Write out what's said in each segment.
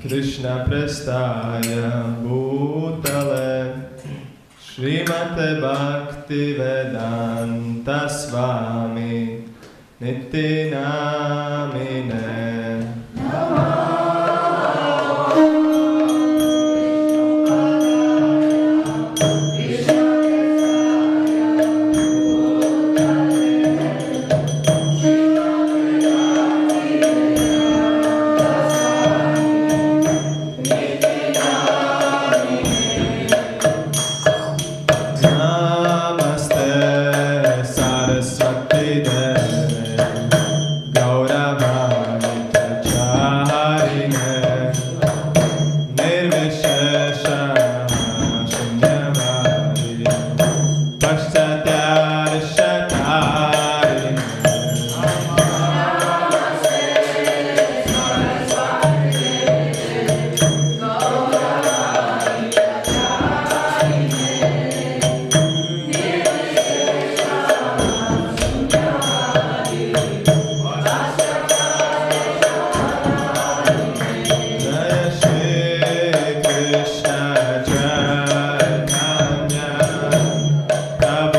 Krishna Prestaya Bhutale Srimate Bhakti Vedanta Swami Niti Namine Prabhu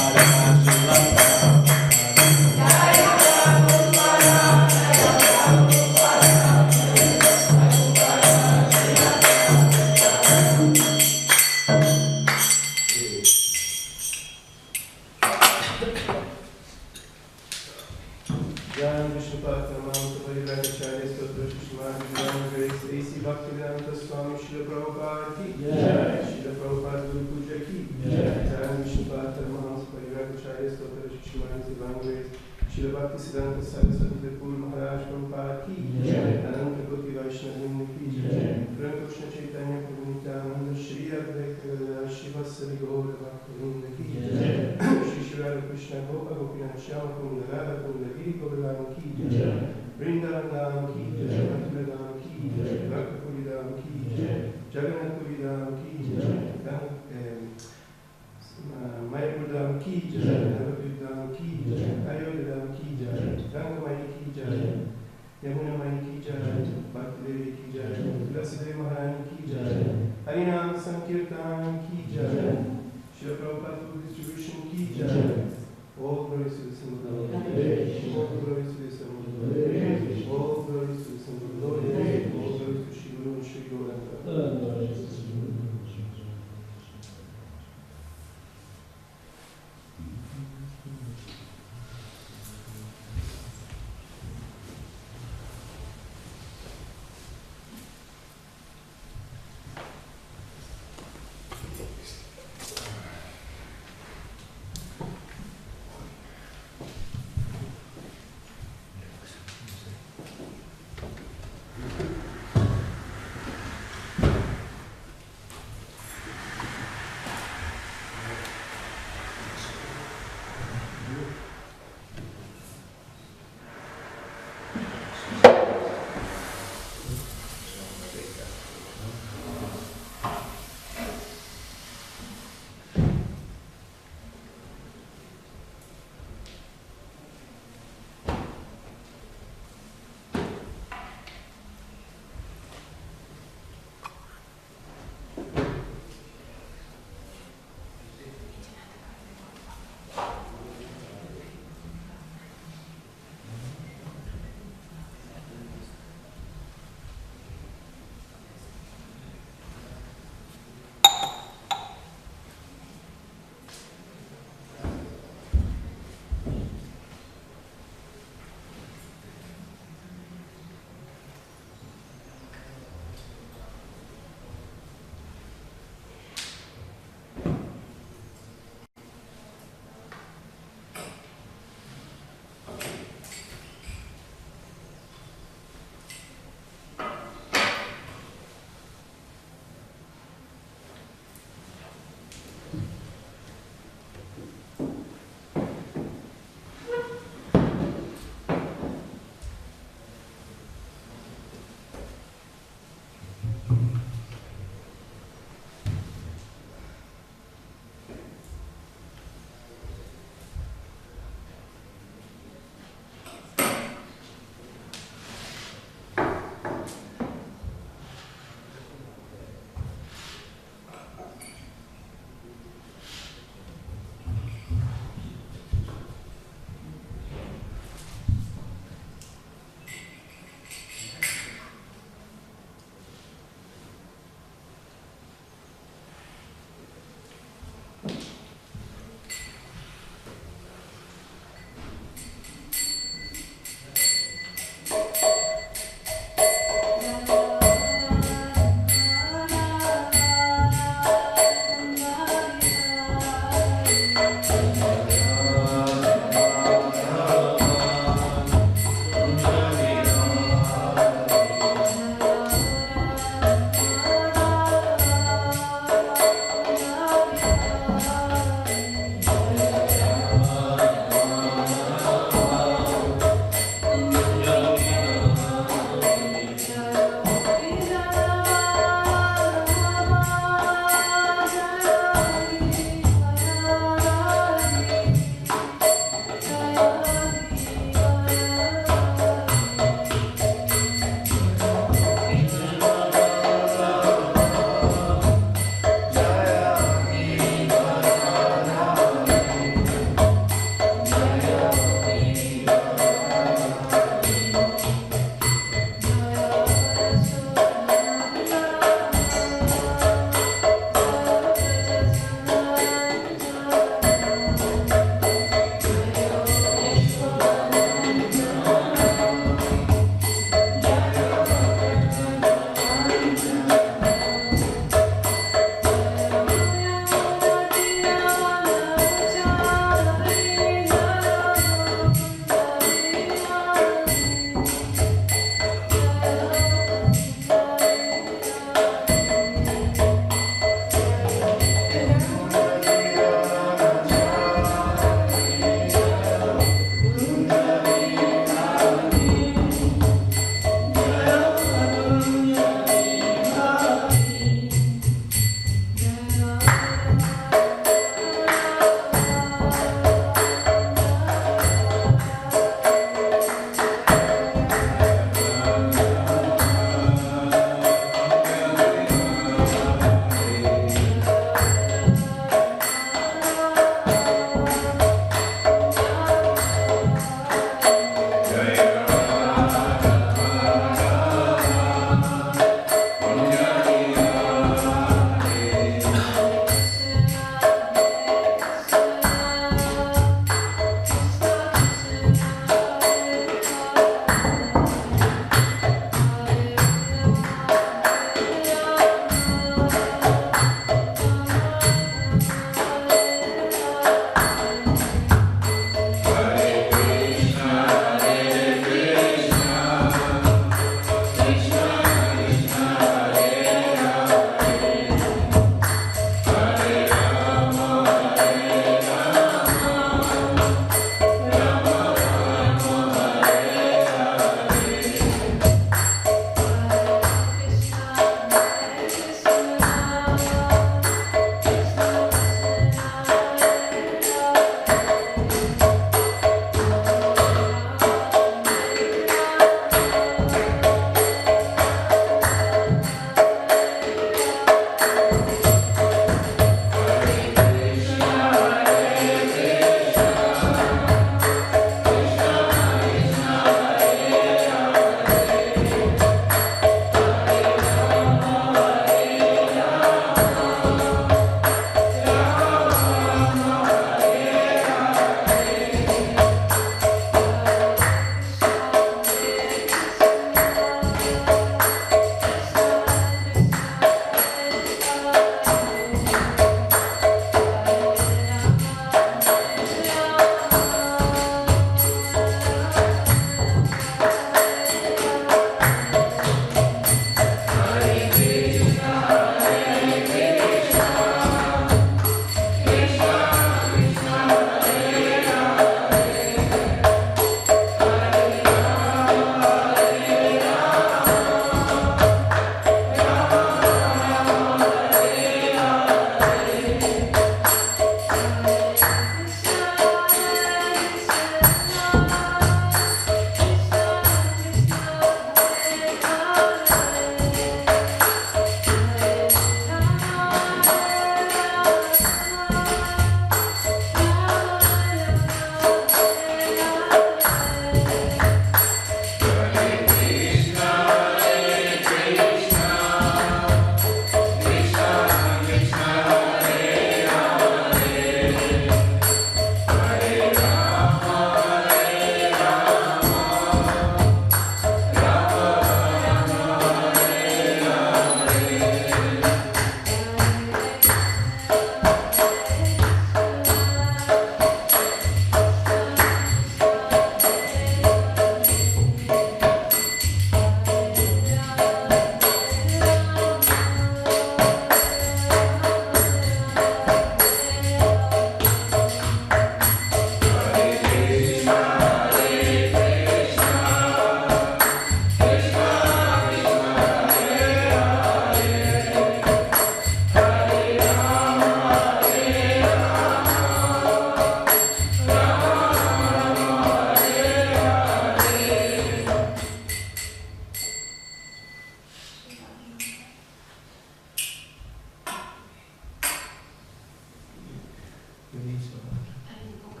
You need so much. I need a book.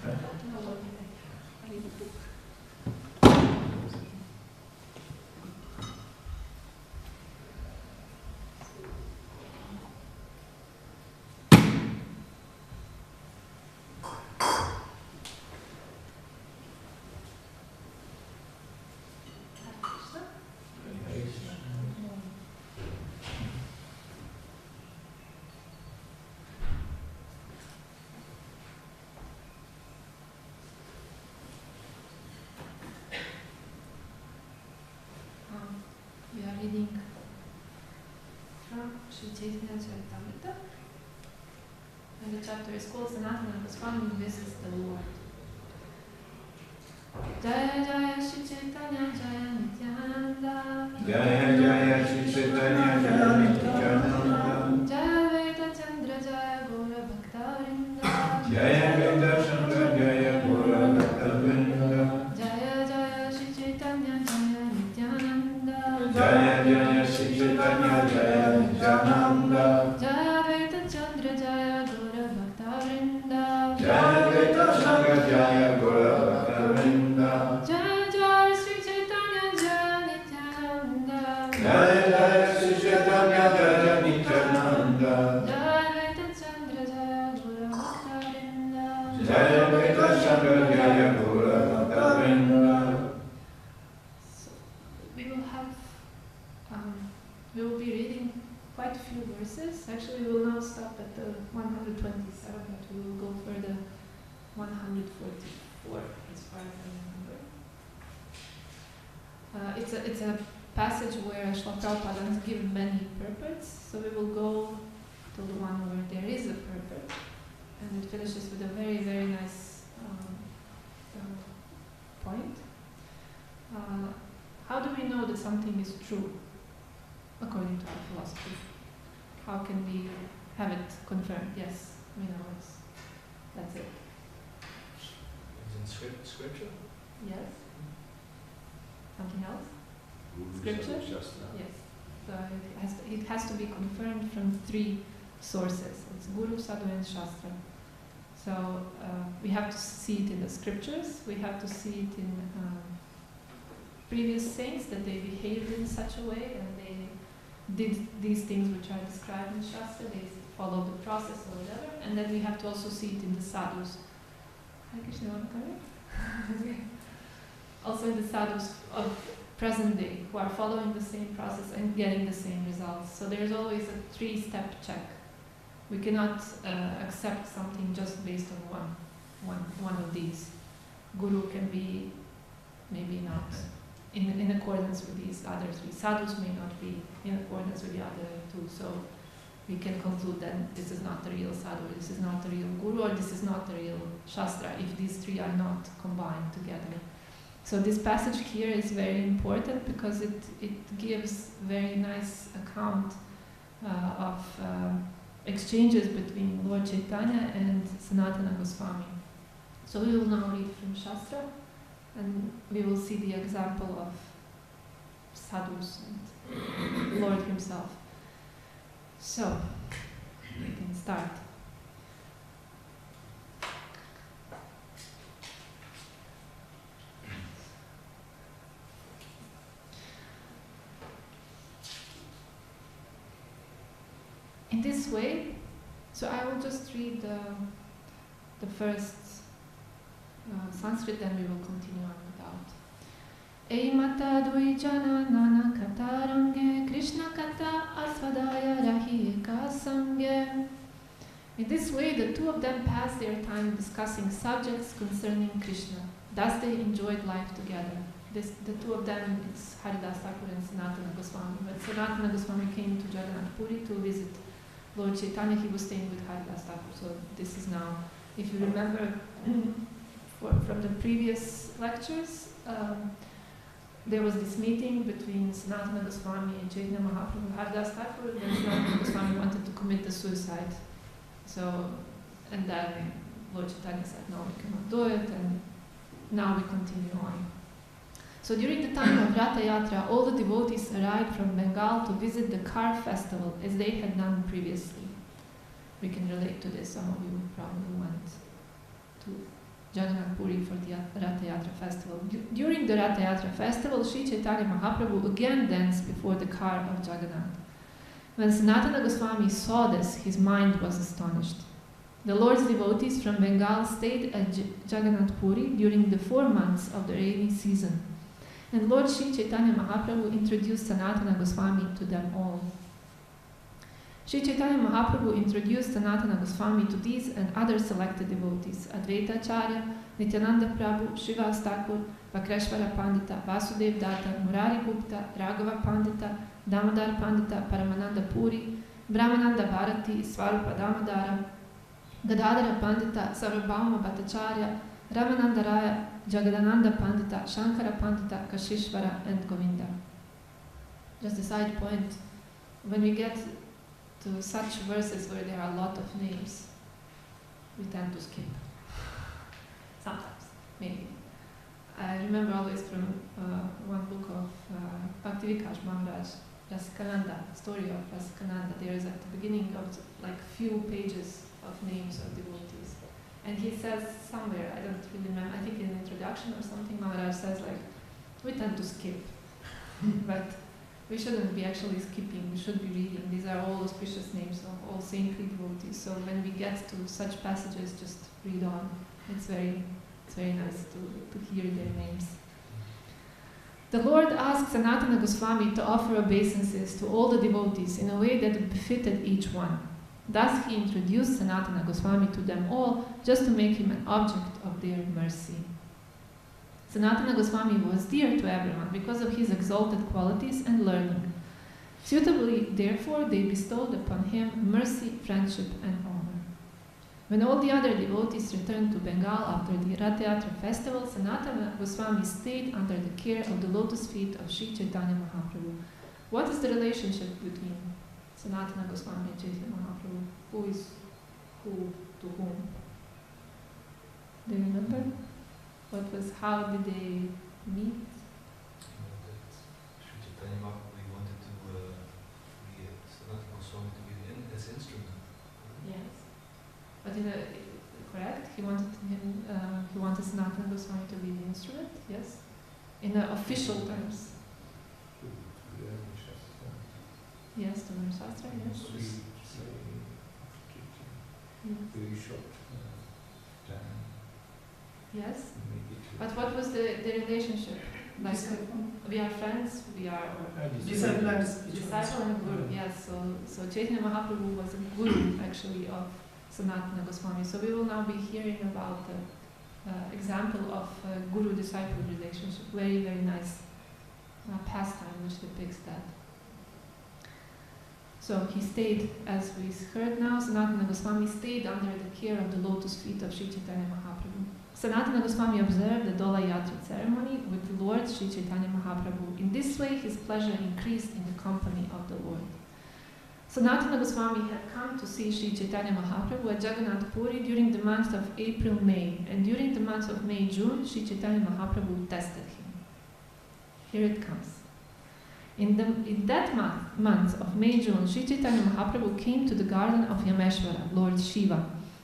Huh? No, I need a book. We are reading from Sri Chaitanya Charitamrita, and the chapter is called Sanatana Goswami Visits the Lord. Jaya Jaya Sri Chaitanya Jaya Nityananda Jaya Jaya Sri Chaitanya Jaya Nityananda Jaya Veda Chandra Jaya Gora Bhakta Vrinda Jaya Veda Chandra Jaya Gora Bhakta Vrinda Jaya Jaya Sri Chaitanya Jaya Nityananda Jaya Jaya Sri Chaitanya Jaya Nityananda Jaya Veda Chandra Jaya Gora Bhakta Vrinda Jaya Veda Chandra Jaya Gora Bhakta Vrinda Jaya Jaya Sri Chaitanya Jaya Nityananda Jaya Jaya Sri Chaitanya Jaya Nityananda Jaya Veda Chandra Jaya Gora Bhakta Vrinda Jaya Veda Chandra Jaya Gora Bhakta Vrinda. So we will have, we will be reading quite a few verses. Actually, we will now stop at the 127, but we will go further 144 as far as I remember. It's a passage where Srila Prabhupada has given many purports, so we will go to the one where there is a purport, and it finishes with a very, very nice point. How do we know that something is true according to our philosophy? How can we have it confirmed? Yes, we know that's it. Is in scripture? Yes. Something else? Scripture? Yes. So it has to be confirmed from three sources. It's Guru, Sadhu, and Shastra. So we have to see it in the scriptures. We have to see it in previous saints, that they behaved in such a way and they did these things which are described in Shastra. They followed the process or whatever. And then we have to also see it in the sadhus. Also in the sadhus of present day, who are following the same process and getting the same results. So there's always a three-step check. We cannot accept something just based on one of these. Guru can be maybe not in accordance with these other three. Sadhus may not be in accordance with the other two. So we can conclude that this is not the real sadhu, this is not the real guru, or this is not the real shastra, if these three are not combined together. So this passage here is very important because it gives very nice account of exchanges between Lord Chaitanya and Sanatana Goswami. So we will now read from Shastra, and we will see the example of sadhus and Lord himself. So, we can start. In this way, so I will just read the first Sanskrit, then we will continue on without. Eimata dvijana nana katarange Krishna kata asvadaya rahi ekasange. In this way, the two of them passed their time discussing subjects concerning Krishna. Thus they enjoyed life together. The two of them, it's Haridas Thakur and Sanatana Goswami. But Sanatana Goswami came to Jagannath Puri to visit Lord Chaitanya. He was staying with Haridas Thakur. So this is now, if you remember from the previous lectures, there was this meeting between Sanatana Goswami and Chaitanya Mahaprabhu. Haridas Thakur, then Sanatana Goswami wanted to commit the suicide. So, and then Lord Chaitanya said, no, we cannot do it, and now we continue on. So during the time of Ratha Yatra, all the devotees arrived from Bengal to visit the Kar festival, as they had done previously. we can relate to this. Some of you probably went to Jagannath Puri for the Rath Yatra festival. During the Rath Yatra festival, Sri Chaitanya Mahaprabhu again danced before the car of Jagannath. When Sanatana Goswami saw this, his mind was astonished. The Lord's devotees from Bengal stayed at Jagannath Puri during the 4 months of the rainy season, and Lord Sri Chaitanya Mahaprabhu introduced Sanatana Goswami to them all. Sri Chaitanya Mahaprabhu introduced Sanatana Goswami to these and other selected devotees: Advaita Acharya, Nityananda Prabhu, Srivas Thakur, Vakreshwara Pandita, Vasudev Datta, Murari Gupta, Raghava Pandita, Damodar Pandita, Paramananda Puri, Brahmananda Bharati, Swarupa Damodara, Gadadhara Pandita, Sarvabhauma Bhattacharya, Ramananda Raya, Jagadananda Pandita, Shankara Pandita, Kashishvara, and Govinda. Just a side point, when we get to such verses where there are a lot of names, we tend to skip. Sometimes, maybe. I remember always from one book of Bhaktivikash Maharaj, Rasikananda, story of Rasikananda. There is at the beginning of like few pages of names of devotees. And he says somewhere, I don't really remember, I think in the introduction or something, Maharaj says like, we tend to skip. But we shouldn't be actually skipping, we should be reading. These are all auspicious names of all saintly devotees. So when we get to such passages, just read on. It's very nice to hear their names. The Lord asked Sanatana Goswami to offer obeisances to all the devotees in a way that befitted each one. Thus he introduced Sanatana Goswami to them all just to make him an object of their mercy. Sanatana Goswami was dear to everyone because of his exalted qualities and learning. Suitably, therefore, they bestowed upon him mercy, friendship, and honor. When all the other devotees returned to Bengal after the Rath Yatra festival, Sanatana Goswami stayed under the care of the lotus feet of Sri Chaitanya Mahaprabhu. What is the relationship between Sanatana Goswami and Chaitanya Mahaprabhu? Who is who to whom? Do you remember? How did they meet? Sri Chaitanya Mahaprabhu wanted to Sanatana Goswami to be as instrument. Yes. But correct? He wanted Sanatana Goswami to be the instrument, yes? In the official terms. Yes, to learn Shastra, yes. Very short time. Yes. But what was the relationship? Like, we are friends, we are disciple and guru. Yes, so Chaitanya Mahaprabhu was a guru actually of Sanatana Goswami. So we will now be hearing about the example of guru-disciple relationship. Very, very nice pastime which depicts that. So he stayed, as we heard now, Sanatana Goswami stayed under the care of the lotus feet of Sri Chaitanya Mahaprabhu. Sanatana Goswami observed the Dola Yatra ceremony with Lord Sri Chaitanya Mahaprabhu. In this way, his pleasure increased in the company of the Lord. Sanatana Goswami had come to see Sri Chaitanya Mahaprabhu at Jagannath Puri during the month of April-May, and during the month of May-June, Sri Chaitanya Mahaprabhu tested him. Here it comes. In that month of May-June, Sri Chaitanya Mahaprabhu came to the garden of Yameshwara, Lord Shiva,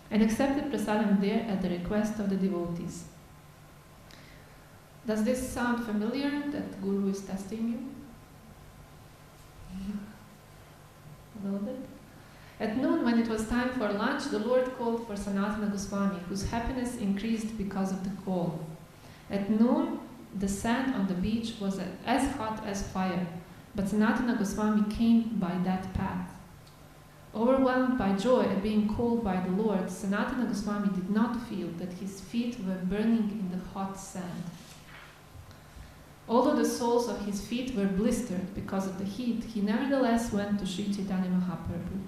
and accepted prasadam there at the request of the devotees. Does this sound familiar, that Guru is testing you? A little bit? At noon, when it was time for lunch, the Lord called for Sanatana Goswami, whose happiness increased because of the call. At noon, the sand on the beach was as hot as fire, but Sanatana Goswami came by that path. Overwhelmed by joy at being called by the Lord, Sanatana Goswami did not feel that his feet were burning in the hot sand. Although the soles of his feet were blistered because of the heat, he nevertheless went to Sri Chaitanya Mahaprabhu.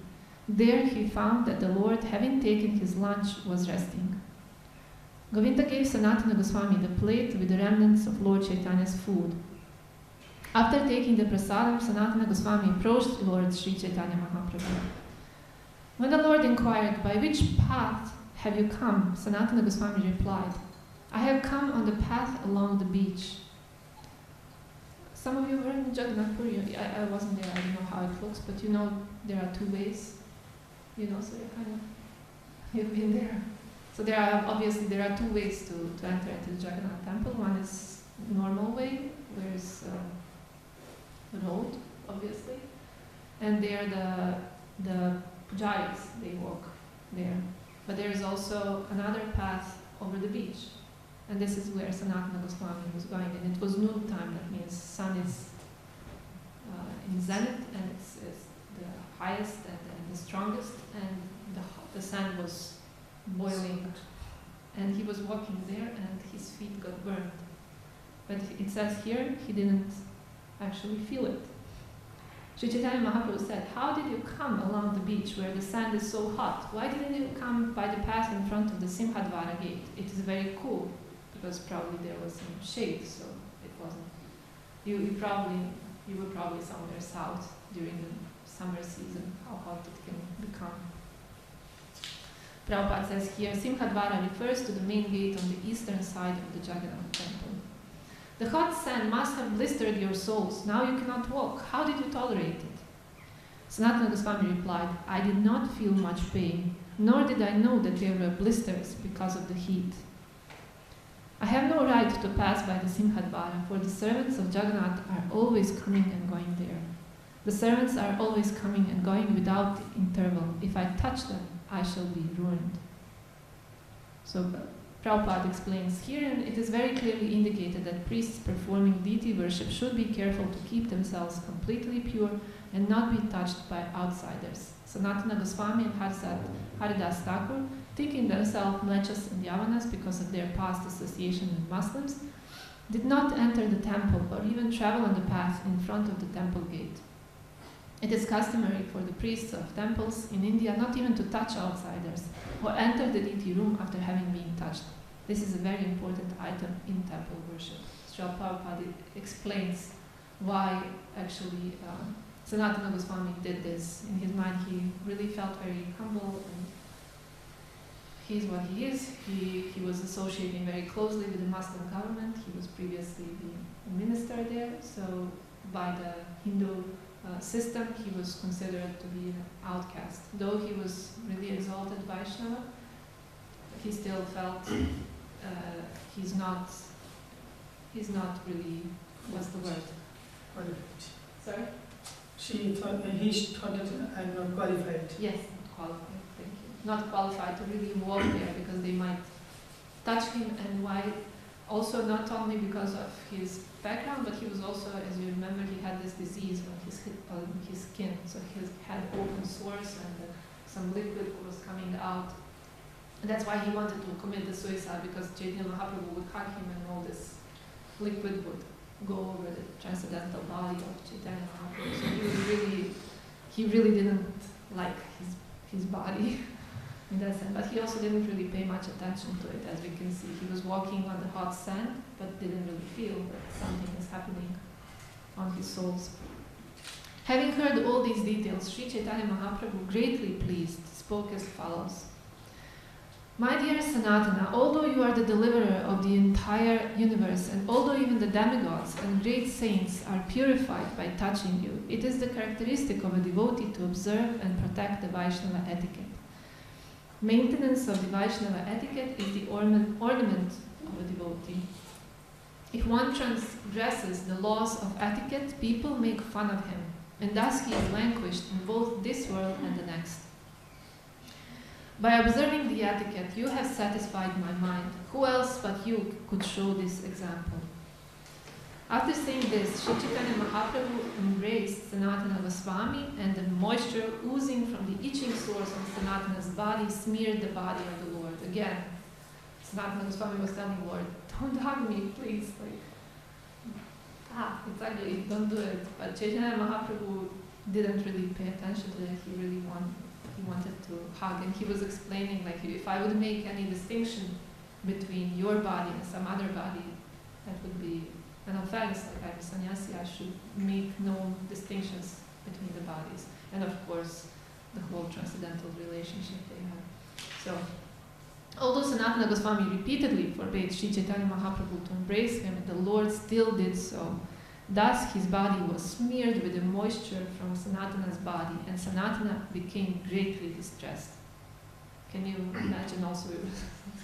There he found that the Lord, having taken his lunch, was resting. Govinda gave Sanatana Goswami the plate with the remnants of Lord Chaitanya's food. After taking the prasadam, Sanatana Goswami approached Lord Sri Chaitanya Mahaprabhu. When the Lord inquired, "By which path have you come?" Sanatana Goswami replied, "I have come on the path along the beach." Some of you were in Jagannath Puri. I wasn't there, I don't know how it looks, but you know there are two ways you know, so you've been there. So there are two ways to enter into the Jagannath temple. One is normal way, where is the road, obviously, and there the pujaris, they walk there. But there is also another path over the beach, and this is where Sanatana Goswami was going. And it was noon time. That means sun is in zenith, and it's the highest and the strongest, and the sun was boiling, and he was walking there, and his feet got burned. But it says here he didn't actually feel it. Sri Chaitanya Mahaprabhu said, "How did you come along the beach where the sand is so hot? Why didn't you come by the path in front of the Simhadvara gate? It is very cool," because probably there was some shade, so it wasn't. You were probably somewhere south during the summer season, how hot it can become. Prabhupada says here, Simhadvara refers to the main gate on the eastern side of the Jagannath temple. "The hot sand must have blistered your souls. Now you cannot walk. How did you tolerate it?" Sanatana Goswami replied, "I did not feel much pain, nor did I know that there were blisters because of the heat. I have no right to pass by the Simhadvara, for the servants of Jagannath are always coming and going there. The servants are always coming and going without interval. If I touch them, I shall be ruined." So Prabhupada explains here, and it is very clearly indicated that priests performing deity worship should be careful to keep themselves completely pure and not be touched by outsiders. Sanatana Goswami and Haridas Thakur, thinking themselves mlechas and yavanas because of their past association with Muslims, did not enter the temple or even travel on the path in front of the temple gate. It is customary for the priests of temples in India not even to touch outsiders or enter the deity room after having been touched. This is a very important item in temple worship. Srila Prabhupada explains why actually Sanatana Goswami did this. In his mind, he really felt very humble, and he's what he is. He was associating very closely with the Muslim government. He was previously the minister there, so by the Hindu system, he was considered to be an outcast. Though he was really exalted Vaishnava, he still felt he's not really, what's the word? Qualified. Sorry? He thought that I'm not qualified. Yes, not qualified, thank you. Not qualified to really walk there because they might touch him, and why? Also not only because of his background, but he was also, as you remember, he had this disease on his skin, so he had open sores and some liquid was coming out. And that's why he wanted to commit the suicide, because Chaitanya Mahaprabhu would hug him and all this liquid would go over the transcendental body of Chaitanya Mahaprabhu. So he really didn't like his body in that sense. But he also didn't really pay much attention to it, as we can see. He was walking on the hot sand, but didn't really feel that something is happening on his soles. Having heard all these details, Sri Chaitanya Mahaprabhu, greatly pleased, spoke as follows. "My dear Sanatana, although you are the deliverer of the entire universe, and although even the demigods and great saints are purified by touching you, it is the characteristic of a devotee to observe and protect the Vaishnava etiquette. Maintenance of the Vaishnava etiquette is the ornament of a devotee. If one transgresses the laws of etiquette, people make fun of him, and thus he is vanquished in both this world and the next. By observing the etiquette, you have satisfied my mind. Who else but you could show this example?" After saying this, Sri Chaitanya Mahaprabhu embraced Sanatana Goswami, and the moisture oozing from the itching sores on Sanatana's body smeared the body of the Lord. Again, Sanatana Goswami was telling Lord, "Don't hug me, please. It's ugly, don't do it." But Chaitanya Mahaprabhu didn't really pay attention to it. He wanted to hug, and he was explaining, like, if I would make any distinction between your body and some other body, that would be an offense. Like, I'm a sannyasi, I should make no distinctions between the bodies. And of course, the whole transcendental relationship they have. So, although Sanatana Goswami repeatedly forbade Sri Chaitanya Mahaprabhu to embrace him, the Lord still did so. Thus his body was smeared with the moisture from Sanatana's body, and Sanatana became greatly distressed. Can you imagine also,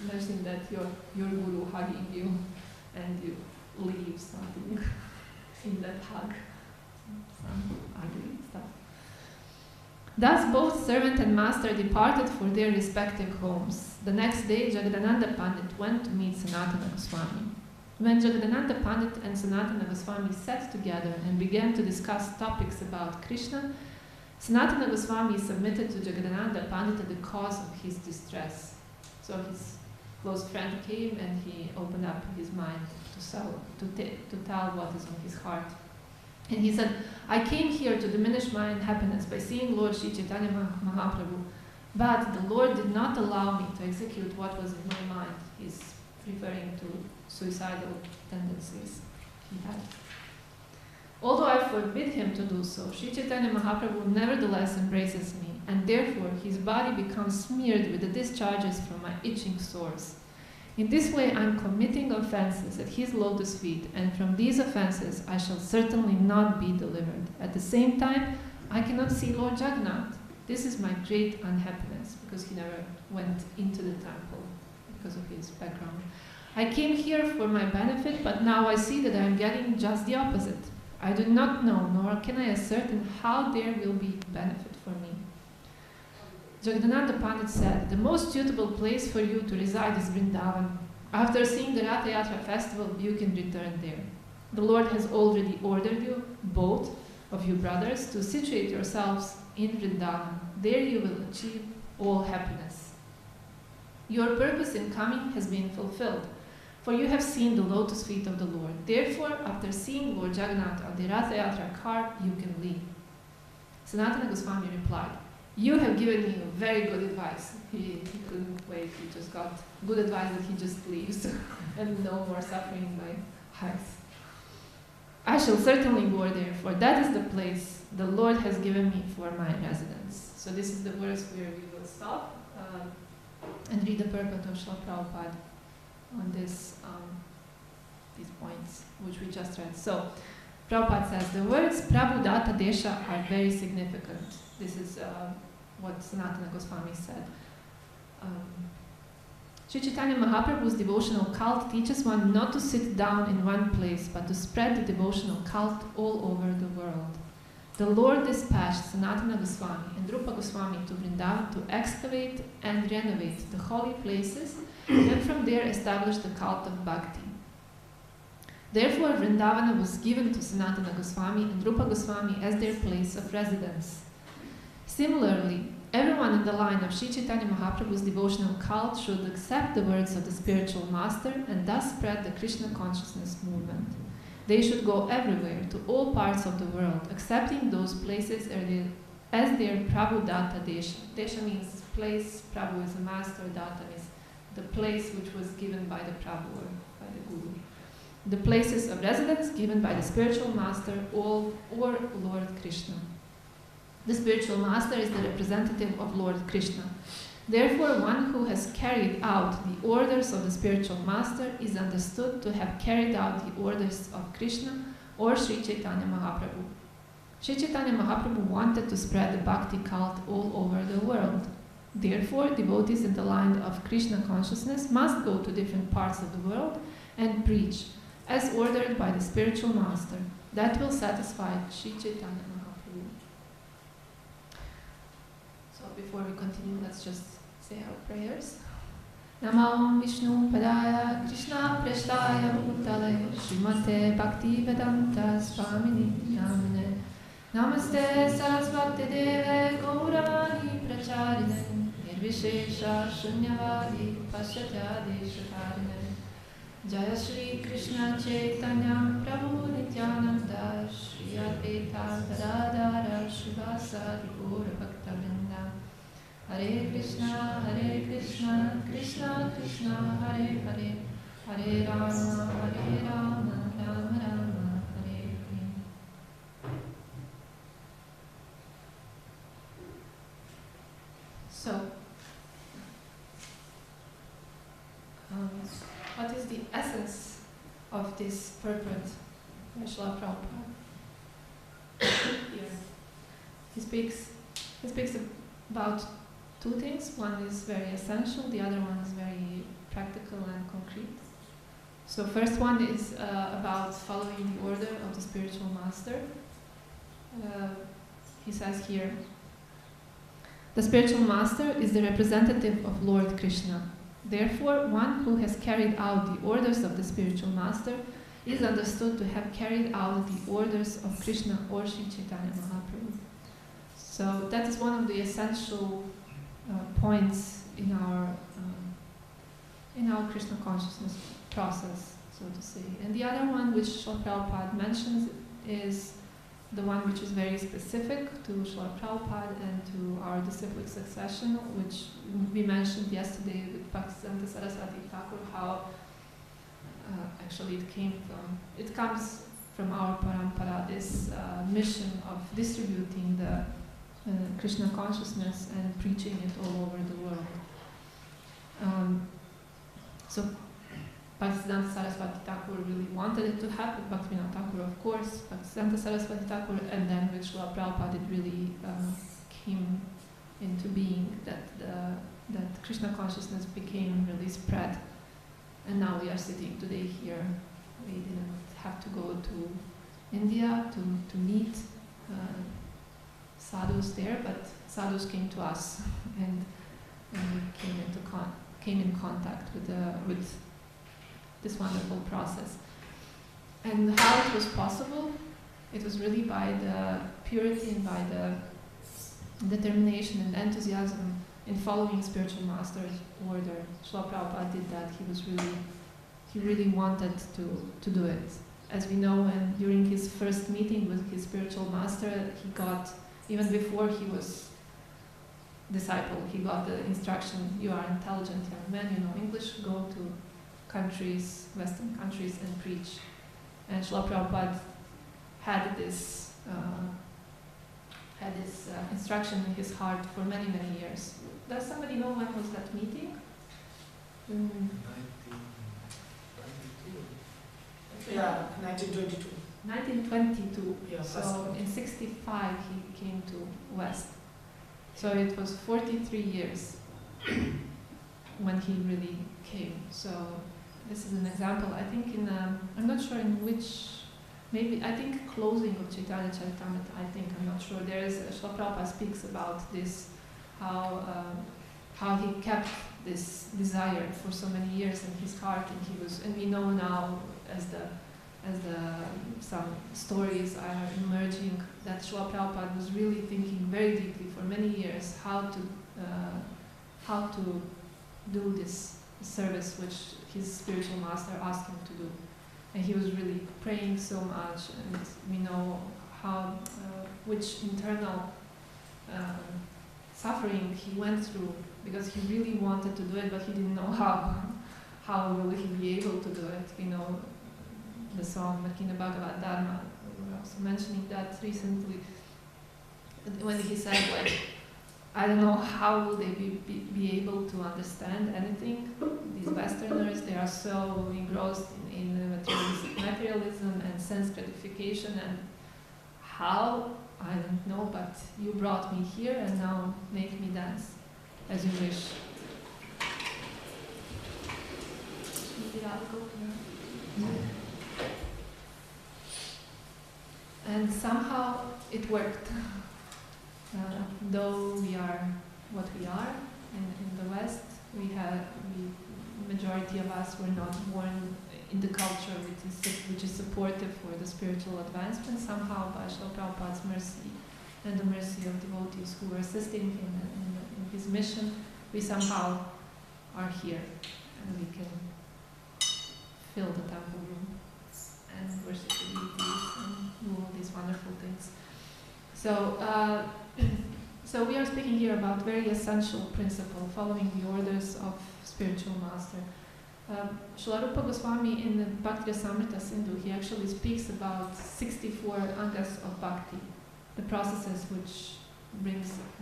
imagine that your guru hugging you and you leave something in that hug, some ugly stuff. Thus both servant and master departed for their respective homes. The next day Jagadananda Pandit went to meet Sanatana Goswami. When Jagadananda Pandit and Sanatana Goswami sat together and began to discuss topics about Krishna, Sanatana Goswami submitted to Jagadananda Pandita the cause of his distress. So his close friend came and he opened up his mind to tell what is on his heart. And he said, I came here to diminish my unhappiness by seeing Lord Sri Chaitanya Mahaprabhu, but the Lord did not allow me to execute what was in my mind. He's referring to suicidal tendencies he had. Although I forbid him to do so, Sri Chaitanya Mahaprabhu nevertheless embraces me, and therefore his body becomes smeared with the discharges from my itching sores. In this way I am committing offenses at his lotus feet, and from these offenses I shall certainly not be delivered. At the same time, I cannot see Lord Jagannath. This is my great unhappiness, because he never went into the temple because of his background. I came here for my benefit, but now I see that I am getting just the opposite. I do not know, nor can I ascertain how there will be benefit for me. Jagadananda Pandit said, the most suitable place for you to reside is Vrindavan. After seeing the Ratha Yatra festival, you can return there. The Lord has already ordered you, both of you brothers, to situate yourselves in Vrindavan. There you will achieve all happiness. Your purpose in coming has been fulfilled, for you have seen the lotus feet of the Lord. Therefore, after seeing Lord Jagannath on the Ratha Yatra car, you can leave. Sanatana Goswami replied, you have given me very good advice. He couldn't wait, he just got good advice that he just leaves and no more suffering by hugs. I shall certainly go there, for that is the place the Lord has given me for my residence. So this is the verse where we will stop and read the purport of Srila Prabhupada on this, these points which we just read. So Prabhupada says, the words Prabhu Data Desha are very significant. This is what Sanatana Goswami said. Sri Chaitanya Mahaprabhu's devotional cult teaches one not to sit down in one place, but to spread the devotional cult all over the world. The Lord dispatched Sanatana Goswami and Rupa Goswami to Vrindavan to excavate and renovate the holy places, and from there establish the cult of Bhakti. Therefore, Vrindavana was given to Sanatana Goswami and Rupa Goswami as their place of residence. Similarly, everyone in the line of Sri Chaitanya Mahaprabhu's devotional cult should accept the words of the spiritual master and thus spread the Krishna consciousness movement. They should go everywhere, to all parts of the world, accepting those places as their Prabhu Data Desha. Desha means place, Prabhu is a master, Data is the place which was given by the Prabhu or by the Guru. The places of residence given by the spiritual master or Lord Krishna. The spiritual master is the representative of Lord Krishna. Therefore, one who has carried out the orders of the spiritual master is understood to have carried out the orders of Krishna or Sri Chaitanya Mahaprabhu. Sri Chaitanya Mahaprabhu wanted to spread the bhakti cult all over the world. Therefore, devotees in the line of Krishna consciousness must go to different parts of the world and preach, as ordered by the spiritual master. That will satisfy Sri Chaitanya Mahaprabhu. So before we continue, let's just say our prayers. Namo Vishnu Padaya Krishna Preshtaya Bhutale Srimate Bhakti Vedanta Swamini Namane Namaste Sarasvati Deve Gauravani Pracharine Nirvishesha Shunyavadi Paschatya Deshakarine Jaya Shri Krishna Chaitanya Prabhu Nityananda Shri Advaita Gadadara Shivasadi Gaura Bhaktavinda Hare Krishna, Krishna Krishna, Hare Hare, Hare Rama, Rama Rama, Hare Hare. So, what is the essence of this purport by Srila Prabhupada. Here. He speaks about two things. One is very essential, the other one is very practical and concrete. So first one is about following the order of the spiritual master. He says here, the spiritual master is the representative of Lord Krishna. Therefore, one who has carried out the orders of the spiritual master is understood to have carried out the orders of Krishna or Sri Chaitanya Mahaprabhu. So that is one of the essential points in our Krishna consciousness process, so to say. And the other one, which Srila Prabhupada mentions, is the one which is very specific to Srila Prabhupada and to our disciplic succession, which we mentioned yesterday with Bhaktisiddhanta Saraswati Thakur, how actually it comes from our parampara, this mission of distributing the Krishna consciousness and preaching it all over the world. So Bhaktisiddhanta Saraswati Thakur really wanted it to happen, Bhaktivinoda Thakur of course, Bhaktisiddhanta Saraswati Thakur, and then with Srila Prabhupada it really came into being that Krishna consciousness became really spread. And now we are sitting today here. We didn't have to go to India to meet sadhus there, but sadhus came to us, and we came in contact with this wonderful process. And how it was possible? It was really by the purity and by the determination and enthusiasm in following spiritual master's order. Srila Prabhupada did that. He really wanted to do it. As we know, and during his first meeting with his spiritual master, he got, even before he was disciple, he got the instruction, you are intelligent young man, you know English, go to countries, Western countries, and preach. And Srila Prabhupada had this instruction in his heart for many, many years. Does somebody know when was that meeting? 1922. 1922. Yeah, so in 65 he came to West. So it was 43 years when he really came. So this is an example, I think I'm not sure in which, maybe, I think closing of Chaitanya Charitamrita, I'm not sure. Srila Prabhupada speaks about this, how he kept this desire for so many years in his heart, and we know now as some stories are emerging that Srila Prabhupada was really thinking very deeply for many years how to do this service which his spiritual master asked him to do. And he was really praying so much, and we know how which internal suffering he went through, because he really wanted to do it, but he didn't know how will he be able to do it. We know the song Makina Bhagavad Dharma, we were also mentioning that recently, when he said, like, I don't know how will they be able to understand anything. These Westerners, they are so engrossed in materialism and sense gratification, and how, I don't know, but you brought me here and now make me dance as you wish. And somehow it worked. Though we are what we are in the West, majority of us were not born in the culture which is supportive for the spiritual advancement. Somehow, by Srila Prabhupada's mercy and the mercy of devotees who were assisting him in his mission, we somehow are here, and we can fill the temple room and worship the deities and do all these wonderful things. So we are speaking here about very essential principle, following the orders of spiritual master. Srila Rupa Goswami in the Bhakti Rasamrita Sindhu, he actually speaks about 64 angas of bhakti, the processes which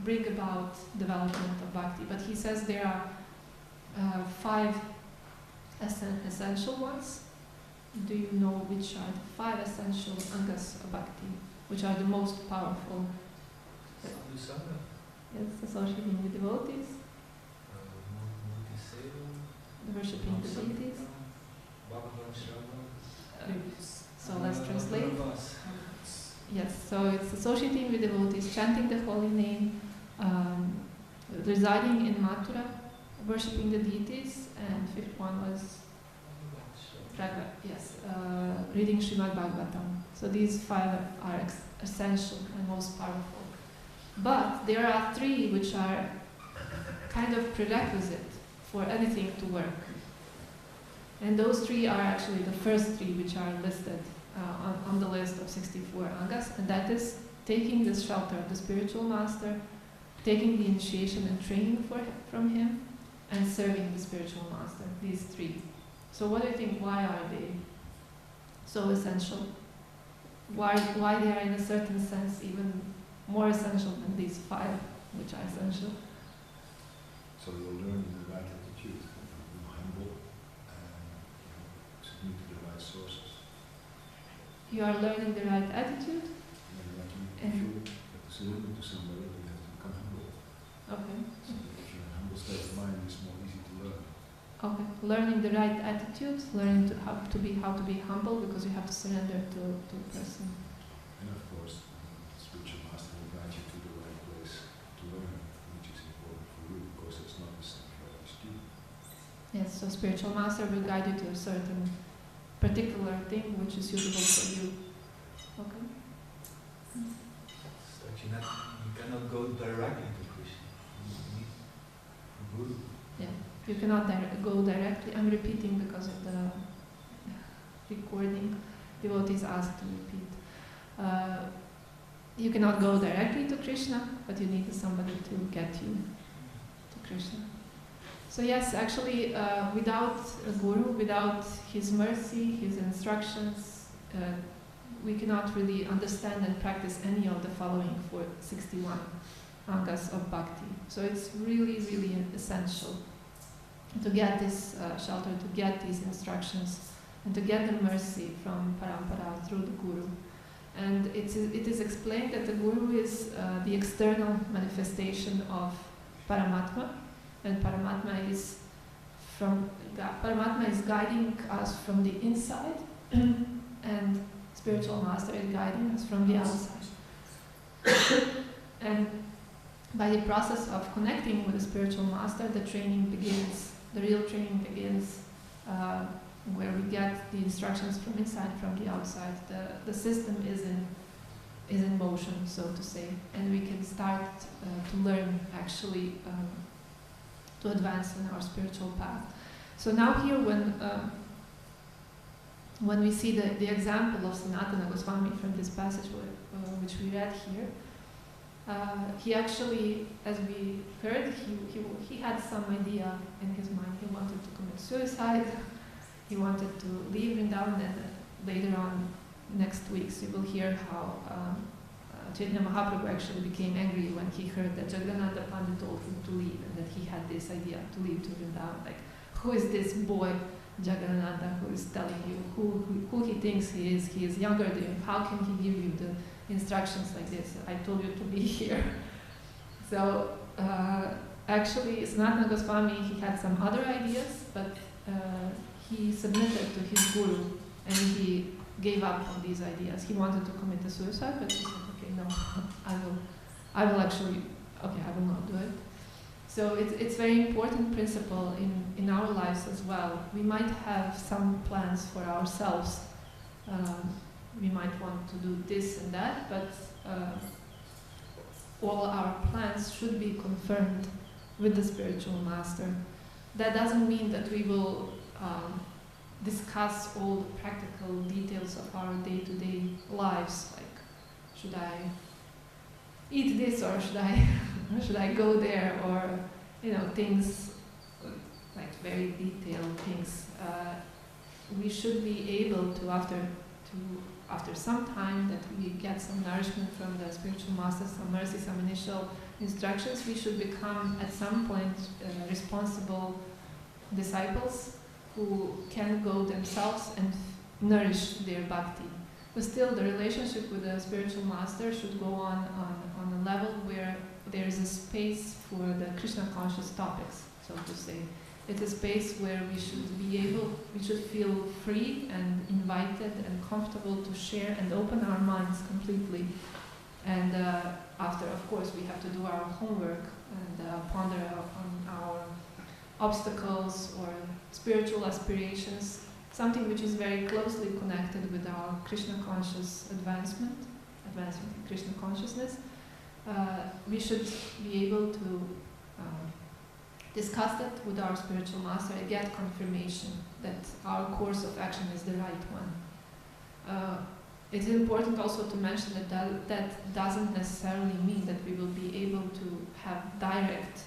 bring about development of bhakti. But he says there are 5 essential ones, do you know which are the 5 essential angas of bhakti, which are the most powerful? Sadhu-sanga, Yes, associating with devotees, worshipping the deities. So let's translate. Yes, so it's associating with devotees, chanting the holy name, residing in Mathura, worshipping the deities, and 5th one was reading Srimad Bhagavatam. So these 5 are essential and most powerful. But there are 3 which are kind of prerequisite for anything to work. And those 3 are actually the first 3 which are listed on the list of 64 angas, and that is taking the shelter of the spiritual master, taking the initiation and training from him, and serving the spiritual master. These 3. So what do you think? Why are they so essential? Why they are in a certain sense even more essential than these 5 which are essential? So you'll learn the right attitude, be humble, submit to the right sources. You are learning the right attitude? If you have to surrender to somebody, you have to become humble. Okay. So if you're in a humble state of mind, it's more easy to learn. Okay. Learning the right attitude, learning how to be humble, because you have to surrender to a person. And of course, the spiritual master will guide you to the right place to learn, which is important for you, because it's not the same for every student. Yes, so spiritual master will guide you to a certain particular thing which is suitable for you. Okay. So you cannot go directly to Krishna. You need a guru. Yeah, you cannot go directly. I'm repeating because of the recording. Devotees asked to repeat. You cannot go directly to Krishna, but you need somebody to get you to Krishna. So yes, actually, without a guru, without his mercy, his instructions, we cannot really understand and practice any of the following 61 angas of bhakti. So it's really, really essential to get this shelter, to get these instructions, and to get the mercy from parampara through the guru. And it is explained that the guru is the external manifestation of Paramatma, and Paramatma is guiding us from the inside, and spiritual master is guiding us from the outside. And by the process of connecting with the spiritual master, the training begins. The real training begins, where we get the instructions from inside, from the outside. The system is in motion, so to say, and we can start to learn actually. To advance in our spiritual path. So now here, when we see the example of Sanatana Goswami from this passage which we read here, he actually, as we heard, he had some idea in his mind. He wanted to commit suicide. He wanted to leave Vrindavan, and later on, next week, you will hear how Chaitanya Mahaprabhu actually became angry when he heard that Jagannatha Pandit told him to leave, and that he had this idea to leave to Vrindavan. Like, who is this boy Jagannatha who is telling you who he thinks he is? He is younger than you. How can he give you the instructions like this? I told you to be here. So actually, Sanatana Goswami, he had some other ideas, but he submitted to his guru, and he gave up on these ideas. He wanted to commit a suicide, but he said, okay, no, I will not do it. So it's very important principle in our lives as well. We might have some plans for ourselves. We might want to do this and that, but all our plans should be confirmed with the spiritual master. That doesn't mean that we will discuss all the practical details of our day-to-day lives, like should I eat this or should I go there, or things like very detailed things. We should be able to after some time that we get some nourishment from the spiritual master, some mercy, some initial instructions, we should become at some point responsible disciples who can go themselves and nourish their bhakti. But still, the relationship with the spiritual master should go on a level where there is a space for the Krishna conscious topics, so to say. It's a space where we should feel free and invited and comfortable to share and open our minds completely. And after, of course, we have to do our homework and ponder on our obstacles or spiritual aspirations, something which is very closely connected with our Krishna conscious advancement in Krishna consciousness. We should be able to discuss that with our spiritual master and get confirmation that our course of action is the right one. It's important also to mention that doesn't necessarily mean that we will be able to have direct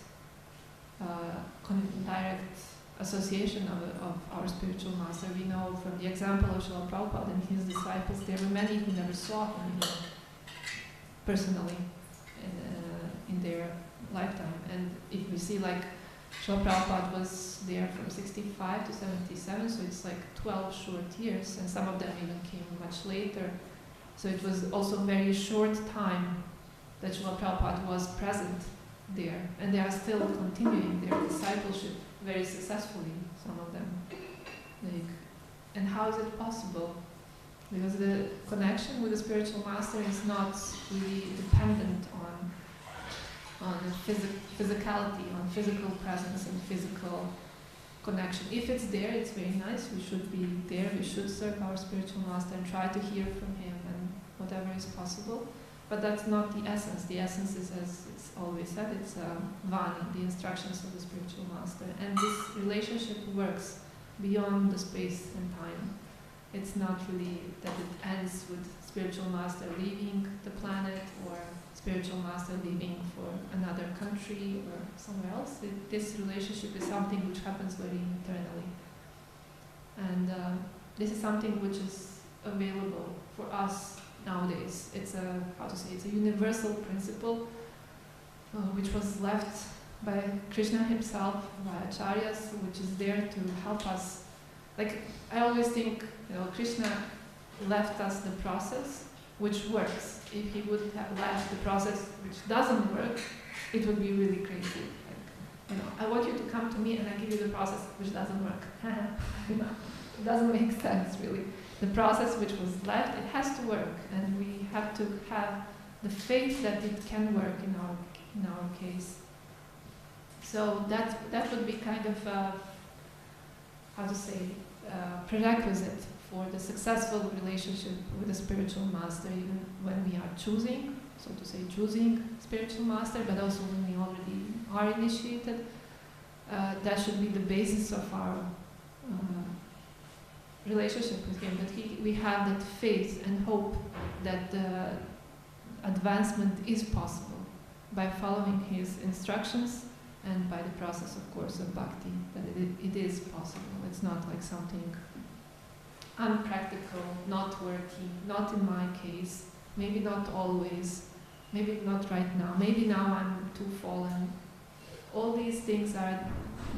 association of our spiritual master. We know from the example of Srila Prabhupada and his disciples, there were many who never saw him personally in their lifetime. And if we see, like, Srila Prabhupada was there from 65 to 77, so it's like 12 short years, and some of them even came much later. So it was also a very short time that Srila Prabhupada was present there, and they are still continuing their discipleship very successfully, some of them. And how is it possible? Because the connection with the spiritual master is not really dependent on physicality, on physical presence and physical connection. If it's there, it's very nice. We should be there. We should serve our spiritual master and try to hear from him and whatever is possible. But that's not the essence. The essence is, as it's always said, it's Vani, the instructions of the spiritual master. And this relationship works beyond the space and time. It's not really that it ends with spiritual master leaving the planet or spiritual master leaving for another country or somewhere else. This relationship is something which happens very internally. And this is something which is available for us nowadays. It's it's a universal principle which was left by Krishna himself, by acharyas, which is there to help us. Like, I always think, Krishna left us the process which works. If he would have left the process which doesn't work, it would be really crazy. Like, I want you to come to me and I give you the process which doesn't work. It doesn't make sense, really. The process which was left, it has to work, and we have to have the faith that it can work in our case. So that would be kind of prerequisite for the successful relationship with the spiritual master, even when we are choosing spiritual master, but also when we already are initiated. That should be the basis of our relationship with him, that we have that faith and hope that the advancement is possible by following his instructions and by the process, of course, of bhakti, that it is possible. It's not like something unpractical, not working, not in my case, maybe not always, maybe not right now, maybe now I'm too fallen. All these things are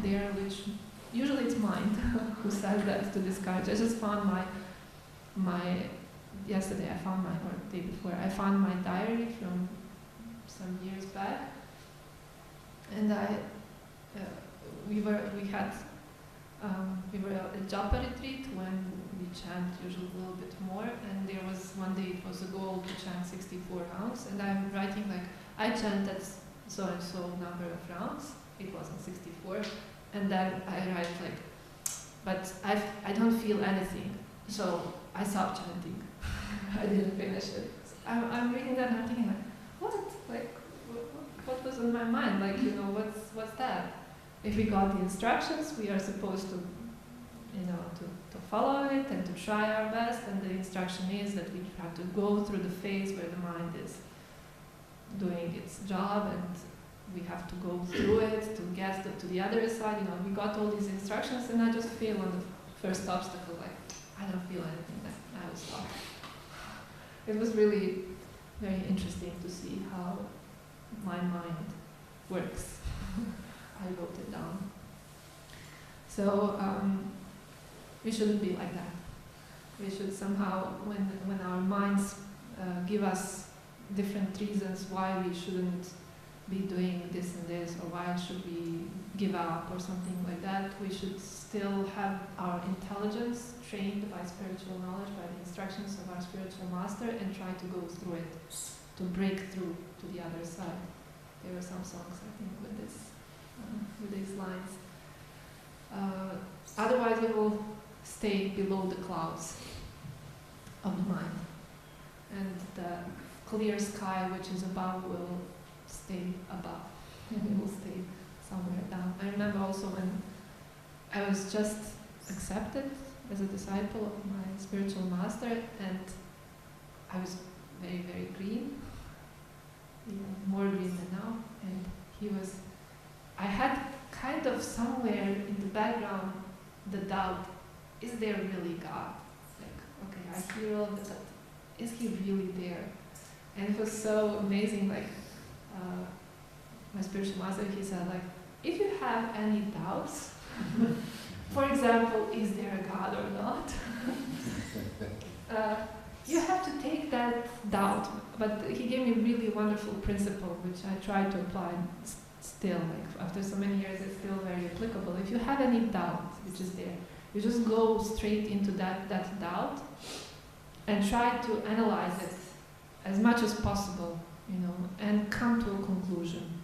there, which usually it's mind who says that to discourage. I just found yesterday or the day before, I found my diary from some years back, and we were at a japa retreat when we chant usually a little bit more, and there was one day it was a goal to chant 64 rounds, and I'm writing like, I chanted so and so number of rounds, it wasn't 64, and then I write like, but I don't feel anything, so I stopped chanting. I didn't finish it. So I'm reading that and I'm thinking like, what? Like, what was in my mind? Like, what's that? If we got the instructions, we are supposed to, to follow it and to try our best, and the instruction is that we have to go through the phase where the mind is doing its job, and we have to go through it to get to the other side. We got all these instructions, and I just feel on the first obstacle, like, I don't feel anything, like, I will stop. It was really very interesting to see how my mind works. I wrote it down. So we shouldn't be like that. We should somehow, when our minds give us different reasons why we shouldn't be doing this and this, or why should we give up or something like that, we should still have our intelligence trained by spiritual knowledge, by the instructions of our spiritual master, and try to go through it, to break through to the other side. There were some songs, I think, with these lines. Otherwise, we will stay below the clouds of the mind, and the clear sky which is above will stay above, and it will stay somewhere down. I remember also when I was just accepted as a disciple of my spiritual master, and I was very, very green, even more green than now, and I had kind of somewhere in the background the doubt, is there really God? Like, okay, I hear all this, but is he really there? And it was so amazing, like, my spiritual master, he said, like, if you have any doubts, for example, is there a God or not? You have to take that doubt. But he gave me a really wonderful principle, which I try to apply still. Like, after so many years, it's still very applicable. If you have any doubt, which is there, you just go straight into that doubt and try to analyze it as much as possible, and come to a conclusion.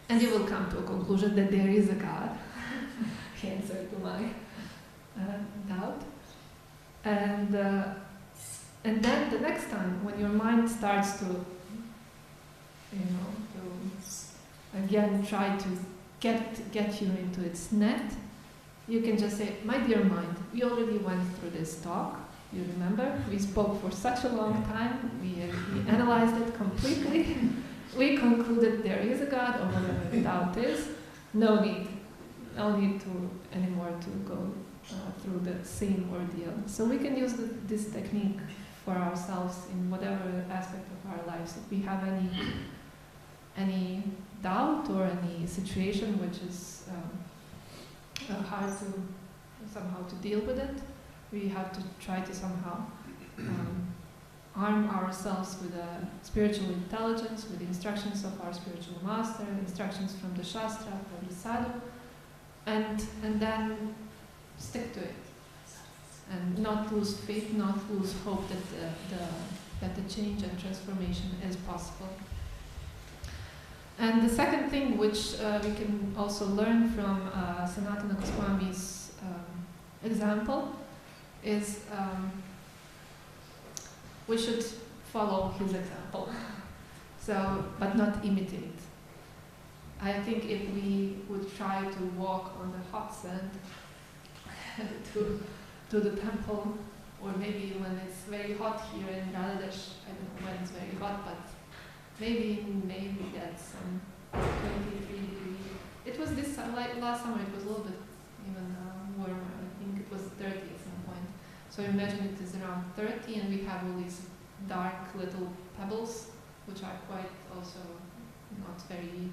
And you will come to a conclusion that there is a God, answer to my doubt. And then the next time, when your mind starts to, to again try to get you into its net, you can just say, my dear mind, we already went through this talk. You remember? We spoke for such a long time. We analyzed it completely. We concluded there is a God, or whatever the doubt is. No need anymore to go through the same ordeal. So we can use this technique for ourselves in whatever aspect of our lives. If we have any doubt or any situation which is hard to somehow to deal with it, we have to try to somehow arm ourselves with a spiritual intelligence, with the instructions of our spiritual master, instructions from the Shastra, from the Sadhu, and then stick to it. And not lose faith, not lose hope that the change and transformation is possible. And the second thing which we can also learn from Sanatana Goswami's example is we should follow his example, but not imitate. I think if we would try to walk on the hot sand to the temple, or maybe when it's very hot here in Radhadesh, I don't know when it's very hot, but maybe in May we get some 23 degrees. It was last summer, it was a little bit even warmer. I think it was 30 at some point. So imagine it is around 30 and we have all these dark little pebbles, which are quite also not very,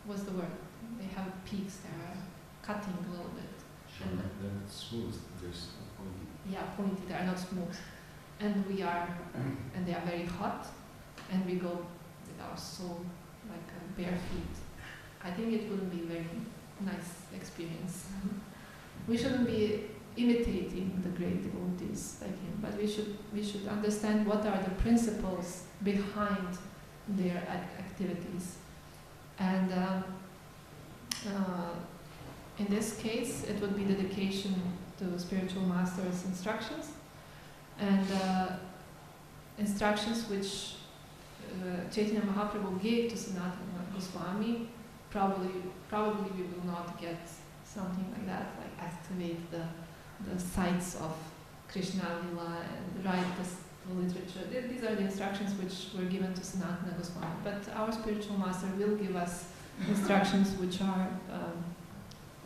what's the word? They have peaks, they are cutting a little bit. Sure, and then it's smooth, there's pointy. Yeah, pointy, they are not smooth. And they are very hot, and we go with our soul like bare feet. I think it wouldn't be a very nice experience. We shouldn't be imitating the great devotees like him, but we should understand what are the principles behind their activities. And in this case, it would be dedication to spiritual master's instructions, and instructions which Chaitanya Mahaprabhu gave to Sanatana Goswami. Probably we will not get something like that, like activate the sites of Krishna Lila and write the literature. These are the instructions which were given to Sanatana Goswami. But our spiritual master will give us instructions which are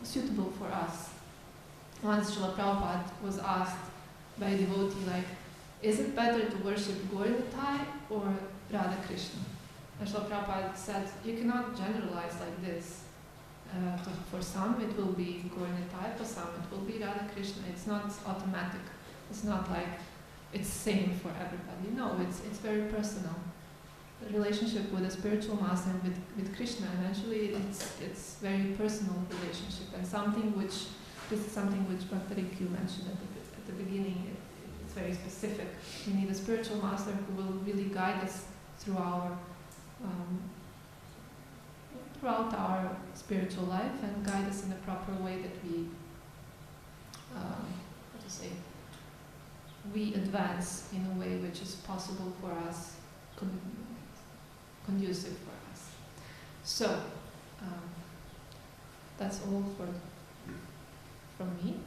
suitable for us. Once Srila Prabhupada was asked by a devotee, like, is it better to worship Gaura or Radha Krishna? And Srila Prabhupada said, you cannot generalize like this. For some it will be Gaura, for some it will be Radha Krishna. It's not automatic. It's not like it's same for everybody. No, it's very personal. The relationship with a spiritual master and with Krishna, eventually it's very personal relationship, and something which, this is something which Bhaktarik you mentioned at the beginning, it's very specific. We need a spiritual master who will really guide us through our throughout our spiritual life and guide us in a proper way that we, we advance in a way which is possible for us, conducive for us. So, that's all from me.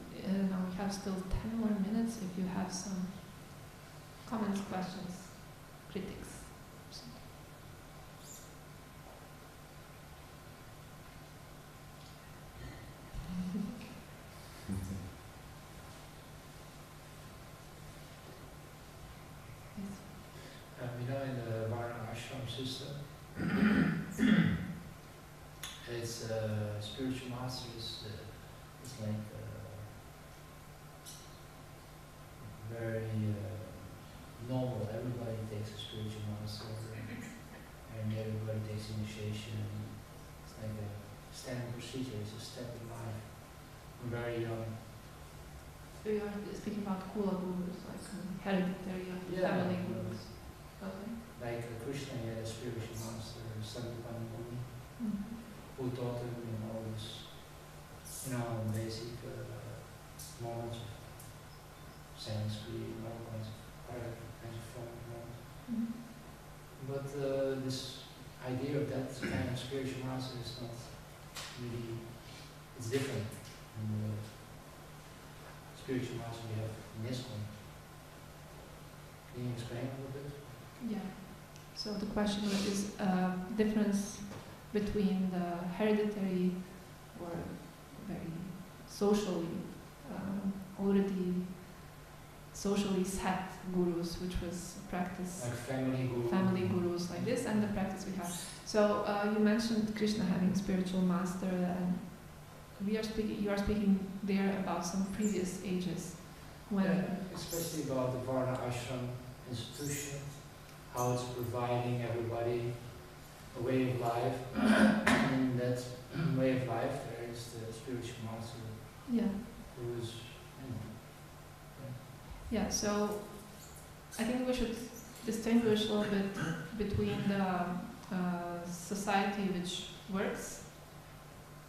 Now we have still 10 more minutes if you have some comments, questions, critics. You know, in the Varna ashram system, it's spiritual masters. It's like very normal. Everybody takes a spiritual master, and everybody takes initiation. It's like a standard procedure. It's a step in life. I'm very young. So you are speaking about Kula gurus, like hereditary family gurus. Okay. Like Krishna, he had a spiritual master, Sandipani Muni, who taught him, this, basic knowledge of Sanskrit, and all kinds of foreign knowledge. But this idea of that kind of spiritual master is not really, it's different from the spiritual master we have in ISKCON. Can you explain a little bit? Yeah. So the question is difference between the hereditary or very socially already socially set gurus, which was practice like family gurus like this, and the practice we have. So you mentioned Krishna having a spiritual master, and you are speaking there about some previous ages when especially about the Varna ashram institution, how it's providing everybody a way of life. In that way of life, there is the spiritual master who is, Yeah, so I think we should distinguish a little bit between the society which works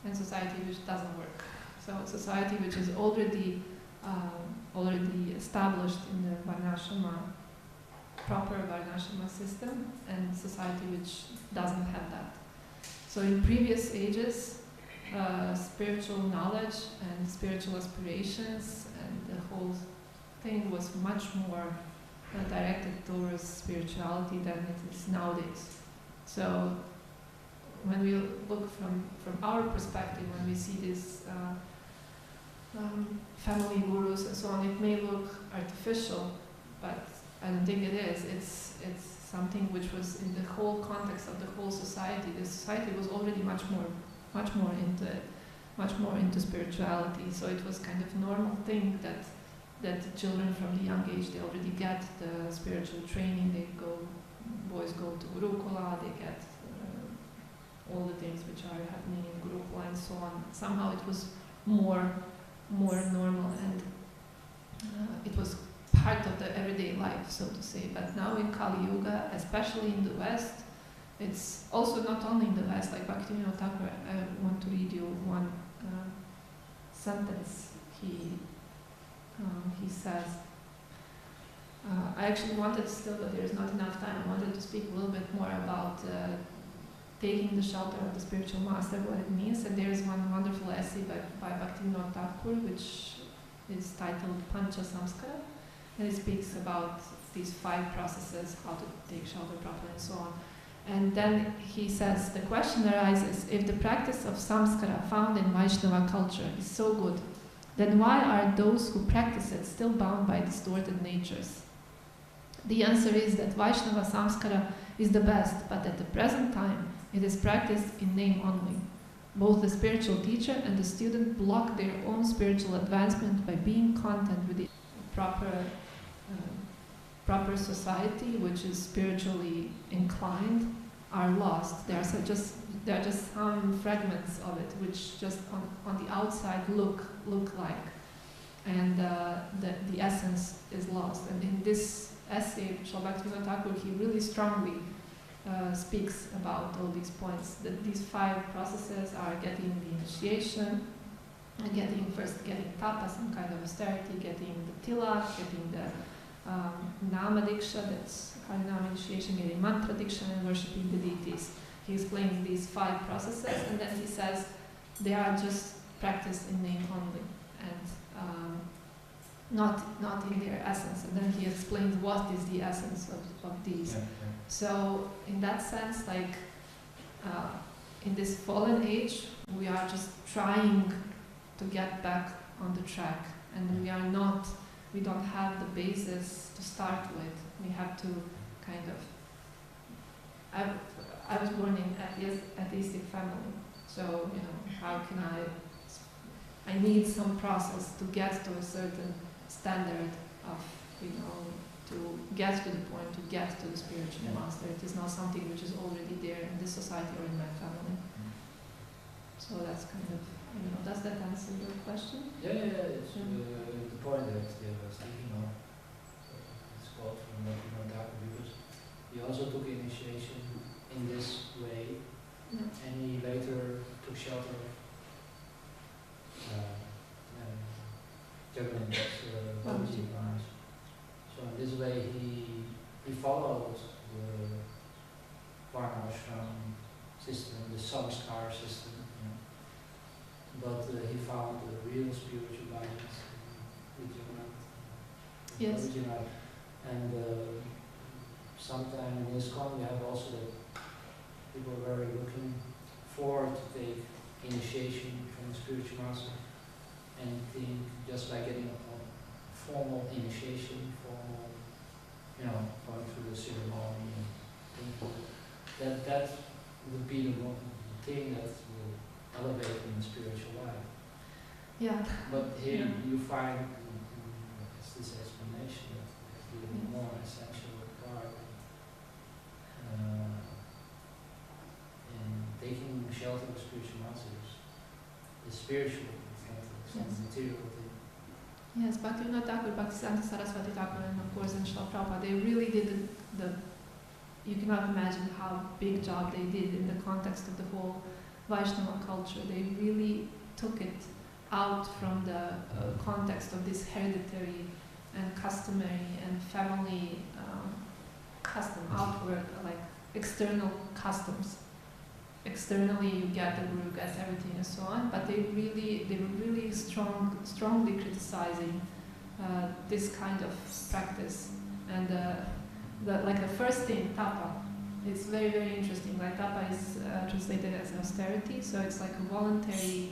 and society which doesn't work. So society which is already established in the Varnashrama, proper Varnashrama system, and society which doesn't have that. So in previous ages, spiritual knowledge and spiritual aspirations and the whole thing was much more directed towards spirituality than it is nowadays. So when we look from our perspective, when we see these family gurus and so on, it may look artificial, but I don't think it is. It's something which was in the whole context of the whole society. The society was already much more into spirituality. So it was kind of normal thing that children from the young age, they already get the spiritual training. Boys go to Gurukula, they get all the things which are happening in Gurukula and so on. Somehow it was more normal, and it was part of the everyday life, so to say. But now in Kali Yuga, especially in the West, it's also not only in the West, like Bhaktivinoda Thakur, I want to read you one sentence. He says, I actually wanted still, but there's not enough time, I wanted to speak a little bit more about taking the shelter of the spiritual master, what it means. And there's one wonderful essay by Bhaktivinoda Thakur, which is titled Pancha Samskara, and it speaks about these 5 processes, how to take shelter properly and so on. And then he says, the question arises, if the practice of samskara found in Vaishnava culture is so good, then why are those who practice it still bound by distorted natures? The answer is that Vaishnava samskara is the best, but at the present time it is practiced in name only. Both the spiritual teacher and the student block their own spiritual advancement by being content with the proper society, which is spiritually inclined, are lost. There are just some fragments of it which just on the outside look like, and the essence is lost. And in this essay, Srila Bhaktivinoda Thakur, he really strongly speaks about all these points, that these 5 processes are getting the initiation, getting tapa, some kind of austerity, getting the tilak, getting the nama diksha, that's harinama initiation, getting mantra diksha, and worshipping the deities. He explains these 5 processes, and then he says they are just practiced in name only, and not in their essence. And then he explains what is the essence of these. Yeah, yeah. So in that sense, like in this fallen age, we are just trying to get back on the track, and we don't have the basis to start with. We have to kind of. I was born in an atheistic family, so how can I need some process to get to a certain standard of to get to the point, to get to the spiritual master. It is not something which is already there in this society or in my family. So that's kind of, does that answer your question? Yeah. It's the point that they were thinking of. It's called from Nityananda Kari, because he also took initiation in this way, and he later took shelter of Jagannath's Gopi Ramana. So in this way he followed the Varna Ashram system, the samskar system, but he found the real spiritual guidance with Jagannath. Yes. And sometime in ISKCON we have also that people are very looking forward to take initiation from the spiritual master, and think just by getting a formal initiation, going through the ceremony and things, that would be the thing that will elevate in the spiritual life. Yeah. But here you find it's this explanation that the more essential part in taking shelter of spiritual masters is spiritual, it's not a material thing. Yes, Bhaktivinoda Thakur, Bhaktisiddhanta Saraswati Thakur, and of course in Srila Prabhupada, they really did you cannot imagine how big job they did in the context of the whole Vaishnava culture. They really took it out from the context of this hereditary and customary and family custom, outward, like external customs. Externally you get the guru, get everything and so on, but they were really strongly criticizing this kind of practice. And the first thing, tapa, is very, very interesting. Like tapa is translated as austerity, so it's like a voluntary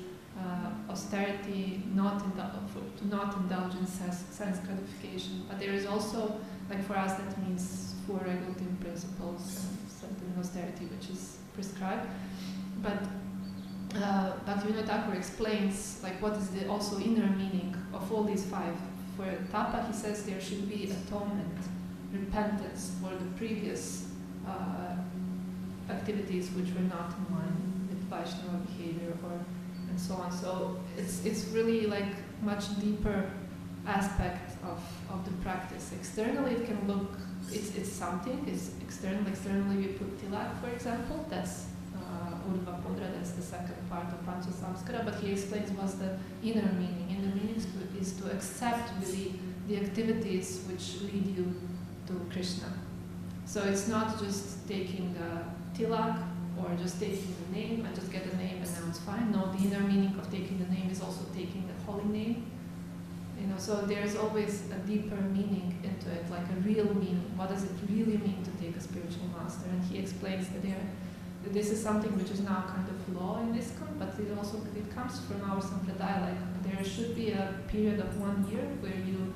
austerity, not indulge in sense gratification. But there is also, like for us, that means 4 regulative principles and certain austerity, which is prescribed. But Bhaktivinoda Thakur explains like what is the also inner meaning of all these 5. For tapa, he says there should be atonement, repentance for the previous activities which were not in line with Vaishnava behavior and so on. So it's really like much deeper aspect of the practice. Externally it can look, it's something, it's external. Externally we put tilak, for example, that's Urva Pudra, that's the second part of Pancha Samskara, but he explains what's the inner meaning. Inner meaning is to accept really the activities which lead you to Krishna. So it's not just taking the tilak or just taking the name and just get the name and now it's fine. No, the inner meaning of taking the name is also taking the holy name. So there's always a deeper meaning into it, like a real meaning. What does it really mean to take a spiritual master? And he explains that this is something which is now kind of law in ISKCON, but it comes from our sampradaya. Like there should be a period of 1 year where you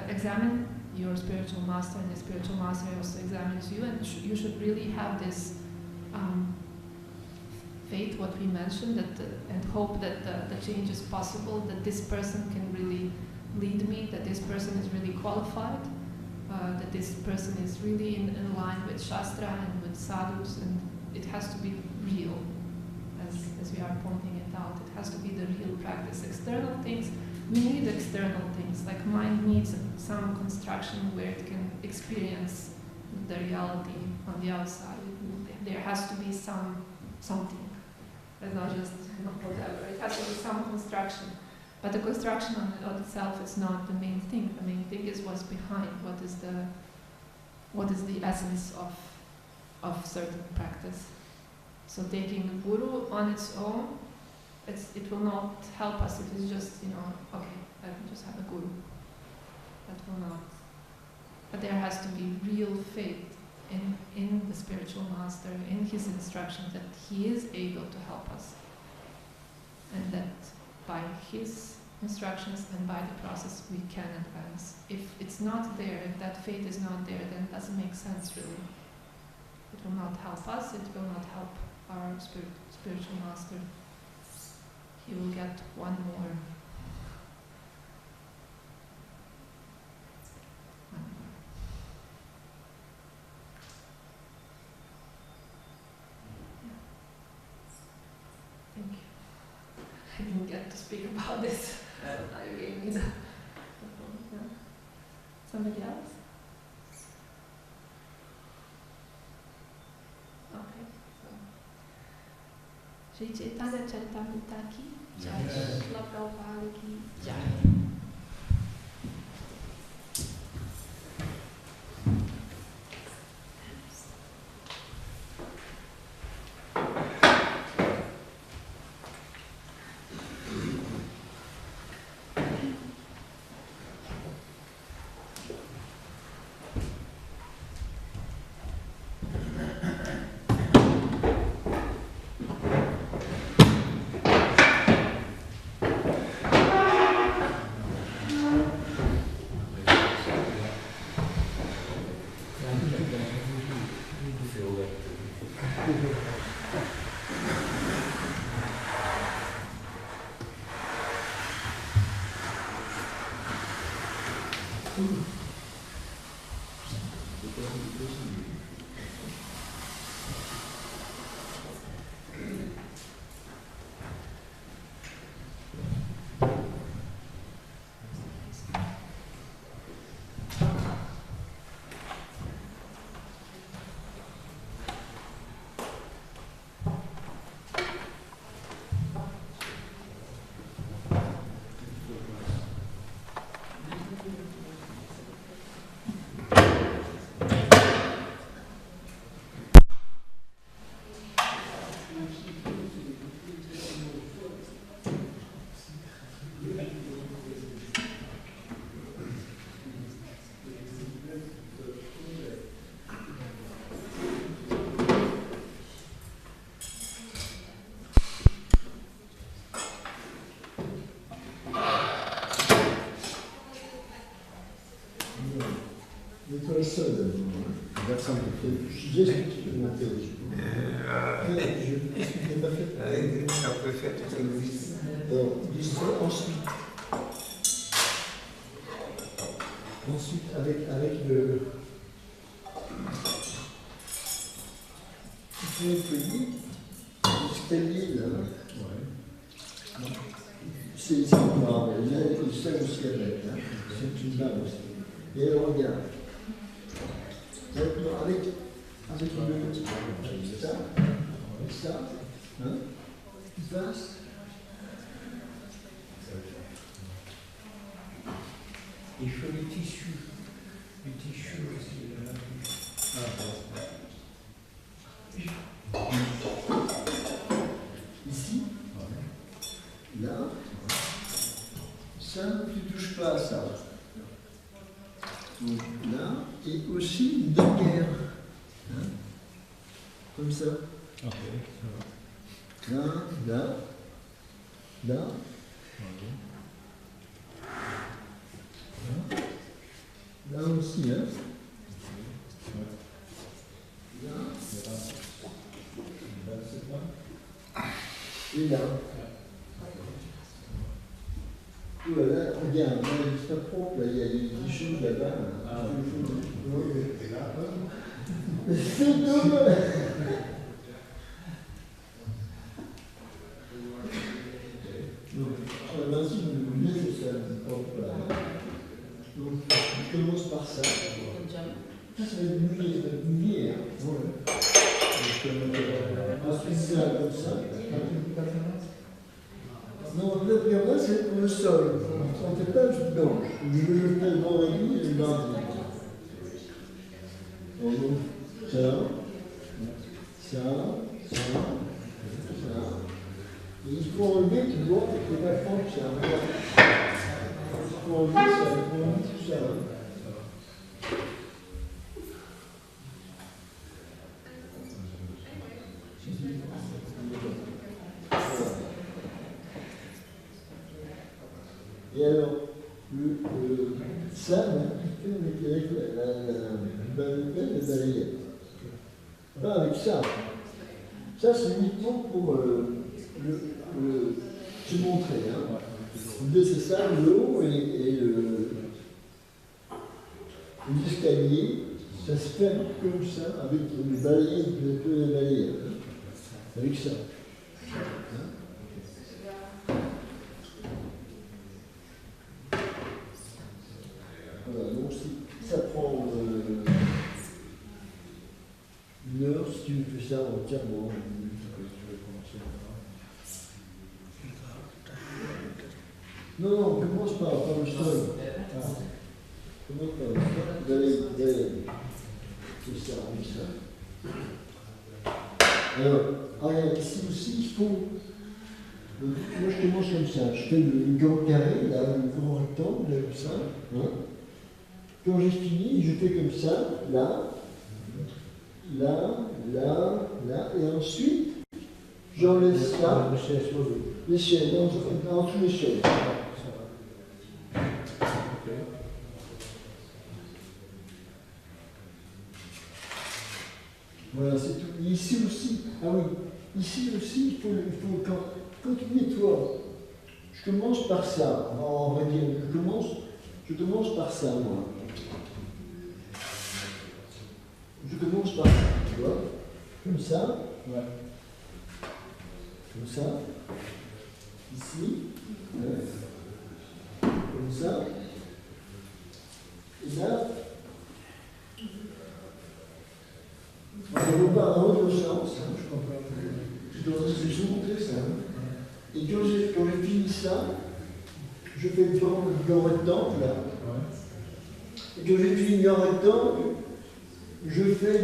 examine your spiritual master, and the spiritual master also examines you, and you should really have this faith, what we mentioned, and hope that the change is possible, that this person can really lead me, that this person is really qualified, that this person is really in line with Shastra and with sadhus, and it has to be real, as we are pointing it out. It has to be the real practice. External things, we need external things, like mind needs some construction where it can experience the reality on the outside. There has to be something. It's not just whatever. It has to be some construction. But the construction on itself is not the main thing. The main thing is what's behind. What is the essence of certain practice. So taking the guru on its own, it will not help us if it's just, okay, I can just have a guru. That will not. But there has to be real faith in the spiritual master, in his instructions, that he is able to help us. And that by his instructions and by the process we can advance. If it's not there, if that faith is not there, then it doesn't make sense really. It will not help us, it will not help our spiritual master. He will get one more. Yeah. Thank you. I didn't get to speak about this. I gave me the yeah. Somebody else? Okay. Shri Chaitanya Charitamrita ki jai, Srila Prabhupada ki jai. That's something. Je n'ai pas fait. Un peu fait, ça existe. Ensuite, avec le. L'escalier là. Ouais. C'est une barre. Il y a ça aussi avec. Hein. C'est une barre aussi. Et regarde. Maintenant, avec ça, hein, il passe. Il faut les tissus aussi. Ici, là, ça, tu ne touches pas à ça. Donc là, et aussi une dernière. Hein, comme ça. Ok. Là. Là aussi, hein. Là. Et là. Et Voilà, regarde, c'est pas propre, là, il y a des choses là-bas. Ah oui, t'es là. C'est dommage. Donc, sur la main, si vous voulez, c'est ça, propre là. Donc, je commence par ça. Ça va être mouillé, ça va être mouillé. Hein. Ouais. Ensuite, ça, comme ça. Non, le premier, c'est pour le sol. On ne fait pas le blanche. Je le fais le vendredi et le mardi. Donc, ça, ça, ça, ça. Et il faut enlever, tu vois, il faut pas prendre ça. Il faut enlever ça, il faut enlever tout ça. Et alors, ça, il fait avec la balayette. Pas avec ça. Ça, c'est uniquement pour te montrer. Hein. C'est ça, l'eau et l'escalier, ça se fait comme ça, avec le balayette, le balayette. Avec ça. Hein. Voilà, donc ça prend une heure si tu fais ça entièrement. Non, on commence par le sol. On commence par le sol. D'aller. C'est ça, oui, ça. Alors, regarde, ici aussi, il faut. Moi, je commence comme ça. Je fais le grand carré, là, le grand rectangle, comme ça. Hein. Quand j'ai fini, je fais comme ça, là, là, là, là, et ensuite, j'enlève ça, l'échelle, dans toute l'échelle. Voilà, c'est tout. Et ici aussi, ah oui, ici aussi, il faut quand tu nettoies, je commence par ça, on va dire, je commence par ça, moi. Je commence par ça, tu vois, comme ça, ouais. Comme ça, ici, ouais. Comme ça, et là, on va pas dans l'autre sens, hein, je comprends. Je dois vous montrer ça. Et quand j'ai fini ça, je fais le grand rectangle là. Ouais. Et quand j'ai fini le grand rectangle, je fais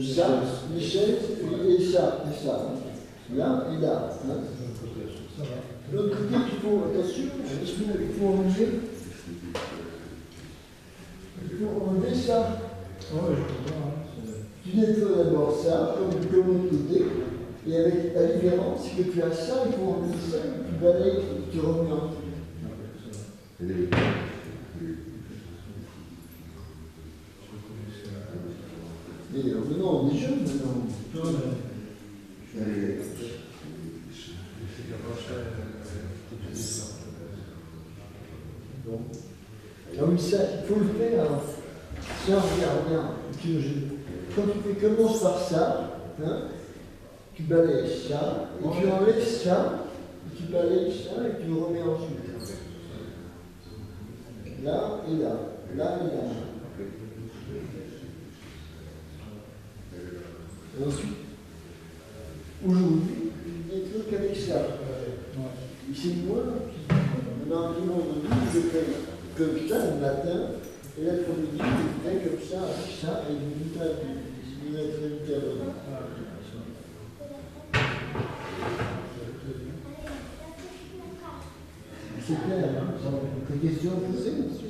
ça, l'échelle, et ça, là et là. Hein. De l'autre côté, il faut, attention, il faut enlever. Il faut enlever ça. Ouais, je comprends. Tu nettoies d'abord ça, comme de l'autre côté, et avec la différence, c'est que tu as ça, il faut enlever ça, et tu balayes, tu remets en dessous. Et maintenant, on est jeunes maintenant. Ah oui, ça, il faut le faire. Alors. Ça, regarde. Quand tu commences par ça, hein, tu balayes ça, et tu enlèves ça, et tu balayes ça, et tu le remets ensuite. Là et là, là et là. Et ensuite, aujourd'hui, il n'y a plus qu'avec ça. C'est moi qui, dans le vendredi, je fais comme ça le matin, et l'après-midi, je fais comme ça, avec ça, et je mettre une cabane. C'est clair, hein? Des questions à poser, monsieur?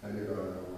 Hare Rama,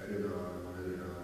Hare Rama, Hare Rama,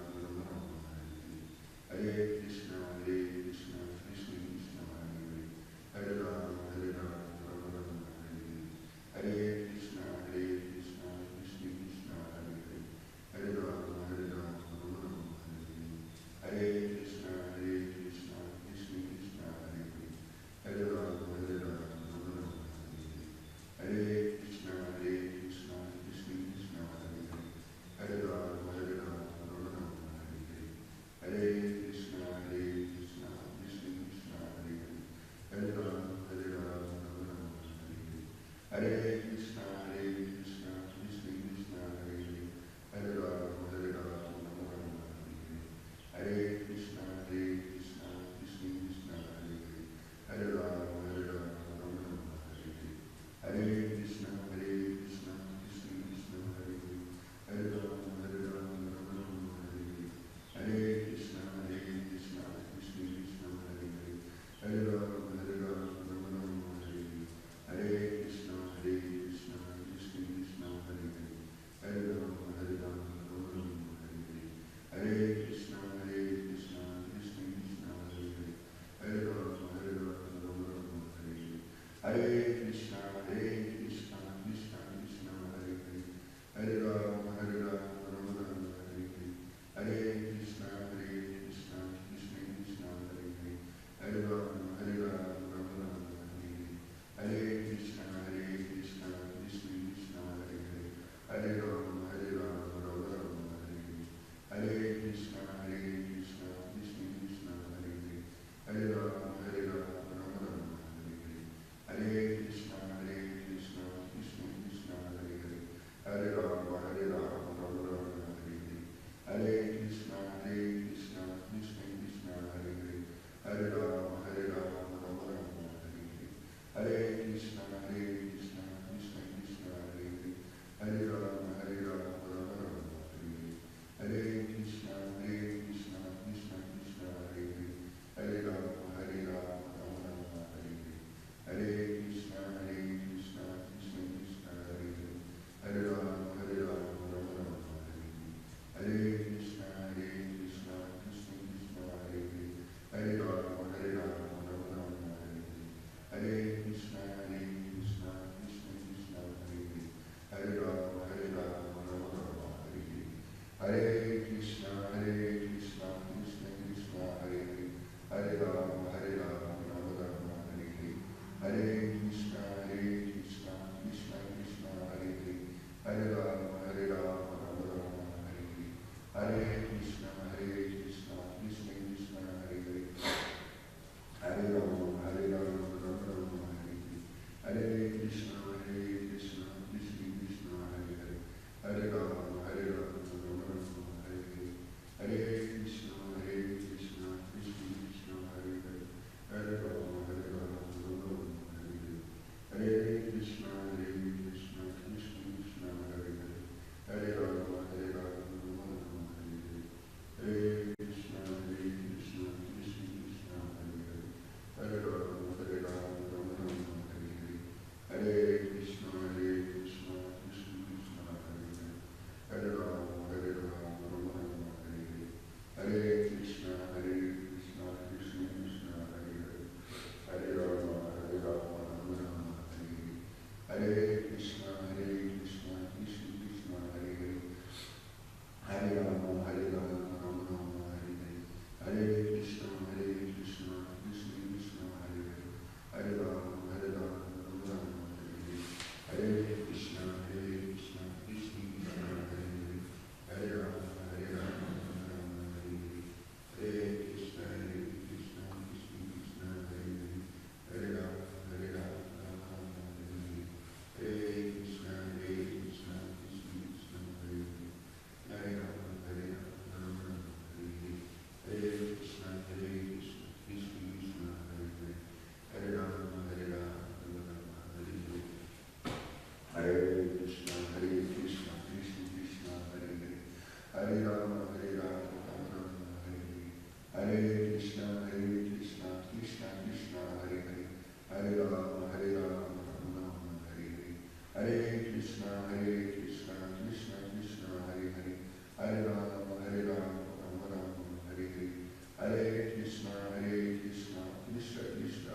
Hare Krishna, Krishna Krishna,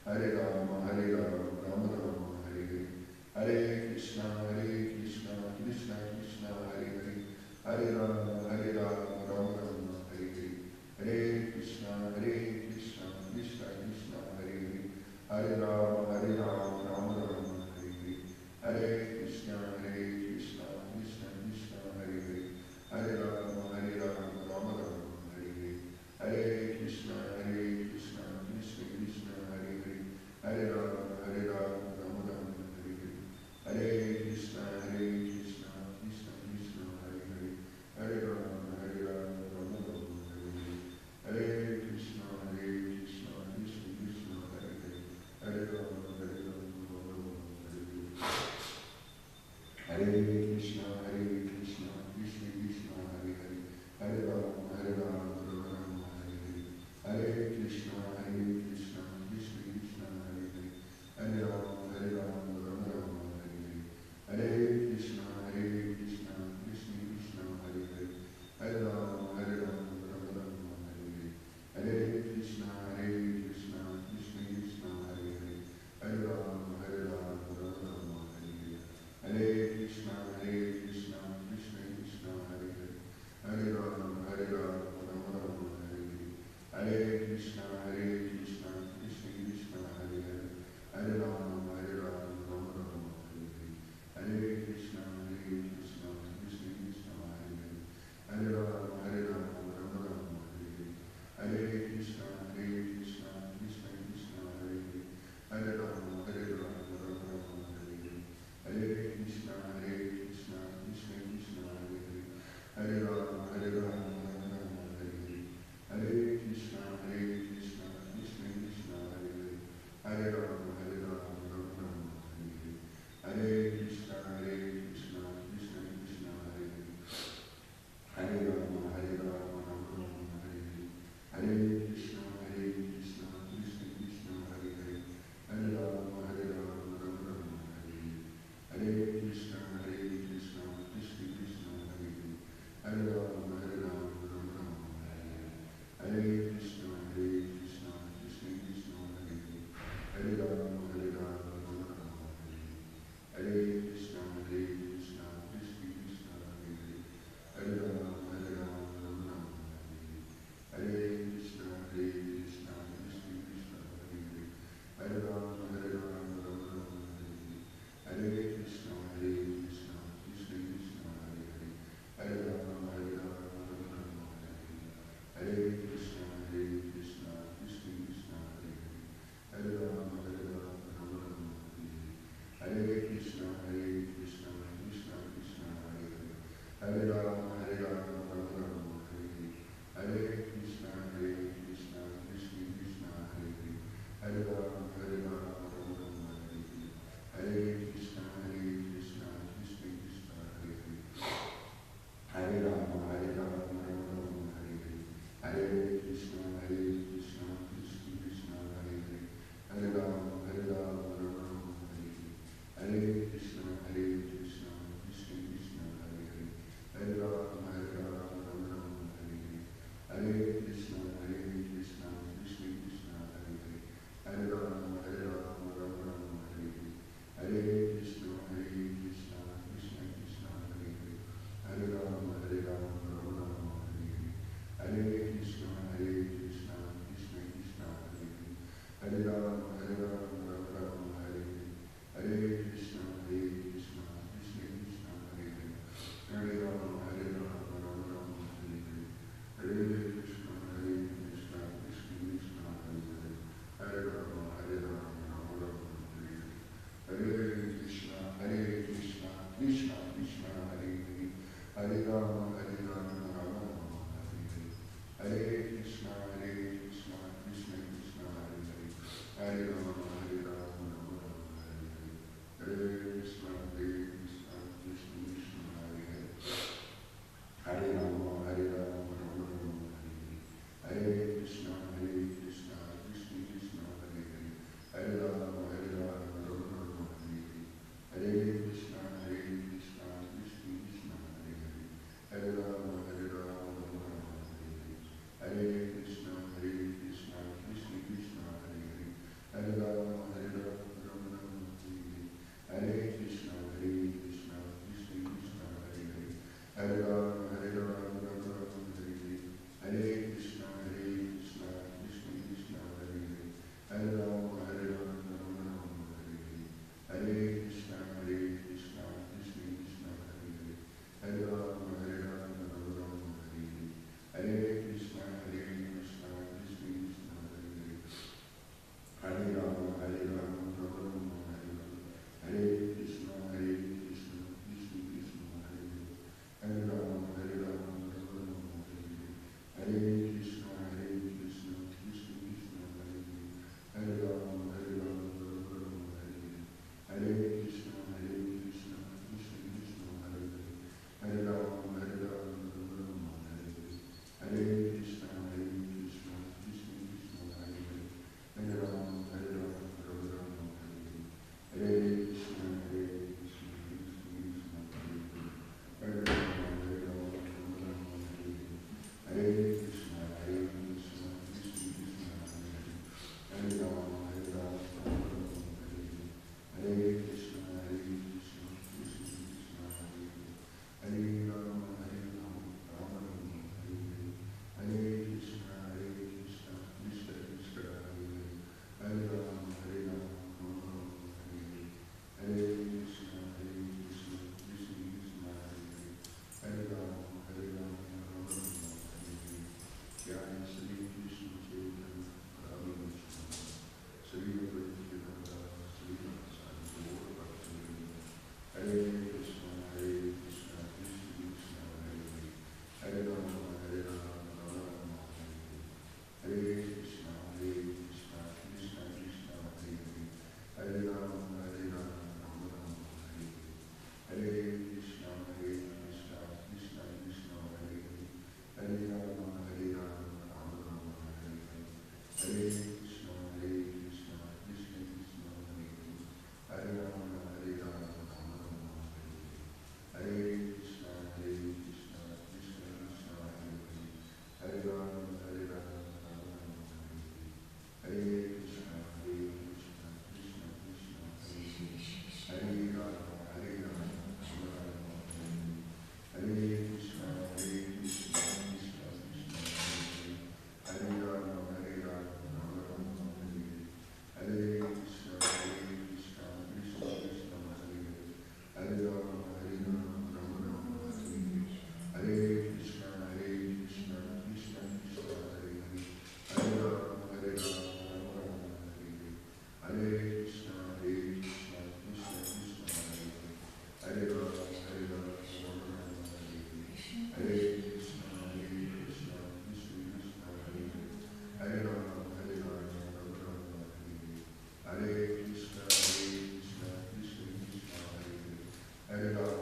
Hare Rama, Rama Rama, Hare Hare. Hare Krishna, Krishna Krishna, Hare Hare. Hare Rama, Rama Rama, Hare Hare. Hare Krishna, Krishna Krishna, Hare Hare. Hare Rama, Rama Rama, Hare Hare. Hare Krishna, Krishna Krishna, Hare Hare. Hare Rama, Rama Rama, Hare Hare. Hare Krishna, Krishna Krishna, Hare Hare. Hare Rama, Rama Rama, Hare Hare. Hare Krishna, Krishna Krishna, Hare Hare. Hare Rama, Rama Rama, Hare Hare. Hare Krishna, Krishna Krishna, Hare Hare. Hare Rama, Rama Rama, Hare Hare. Hare Krishna, Krishna Krishna, Hare Hare. Hare Rama, Rama Rama, Hare Hare. Hare Krishna, Krishna Krishna, Hare Hare. Hare Rama, Rama Rama, Hare Hare. Hare Krishna, Krishna Krishna, Hare Hare. Hare Rama, Rama Rama, Hare Hare. Hare Krishna, Krishna Krishna, Hare Hare. Hare Rama, Rama Rama, Hare Hare. Hare Krishna, Krishna Krishna, Hare Hare. Hare Rama, Rama Rama, Hare Hare. Hare Krishna, Krishna Krishna, Hare Hare. Hare Rama, Rama Rama, Hare Hare. Hare Krishna, Krishna Krishna, Hare Hare. Hare Rama, Rama Rama, Hare Hare. Hare Krishna, Krishna Krishna, Hare Hare. Hare Rama, Rama Rama, Hare Hare. Hare Krishna, Krishna Krishna, Hare Hare. Hare Rama, Rama Rama, Hare Hare. Hare Krishna, Krishna Krishna, Hare Hare. Hare Rama, Rama Rama, Hare Hare. Hare Krishna, Krishna Krishna, Hare Hare. Hare Rama, Rama Rama, Hare Hare. Hare Krishna, Krishna Krishna, Hare Hare. Hare Rama, Rama Rama, Hare Hare. Hare Krishna, Krishna Krishna, Hare Hare. Hare Rama, Rama Rama, Hare Hare. Hare Krishna, Krishna Krishna, Hare Hare. Hare Rama, Rama Rama, Hare Hare. Hare Krishna, Krishna Krishna, Hare Hare. Hare Rama, Rama Rama, Hare Hare. Hare Krishna, Krishna Krishna, Hare Hare. Hare Rama, Rama Rama, Hare Hare. Hare Krishna, Krishna Krishna, Hare Hare. Hare Rama, Rama Rama, Hare Hare. Hare Krishna, Krishna Krishna, Hare Hare. Hare Rama, Rama Rama, Hare Hare. Hare Krishna, Krishna Krishna, Hare Hare. Hare Rama, Rama Rama, Hare Hare. Hare Krishna, Krishna Krishna, Hare Hare. Hare Rama, Rama Rama, Hare Hare. Hare Krishna, Krishna Krishna, Hare Hare. Hare Rama, Rama Rama, Hare Hare. Hare Krishna, Krishna Krishna, Hare Hare. Hare Rama, Rama Rama, Hare Hare. Hare Krishna, Krishna Krishna, Hare Hare. Hare Rama, Rama Rama, Hare Hare. Hare Krishna, Krishna Krishna, Hare Hare. Hare Rama, Rama Rama, Hare Hare. Hare Krishna, Krishna Krishna, Hare Hare. Hare Rama, Rama Rama, Hare Hare. Hare Krishna, Krishna Krishna, Hare Hare. Hare Rama, Rama Rama, Hare Hare. Hare Krishna, Krishna Krishna, Hare Hare. Hare Rama, Rama Rama, Hare Hare. Hare Krishna, Krishna Krishna, Hare Hare. Hare Rama, Rama Rama, Hare Hare. Hare Krishna, Krishna Krishna, Hare Hare. Hare Rama, Rama Rama, Hare Hare. Hare Rama,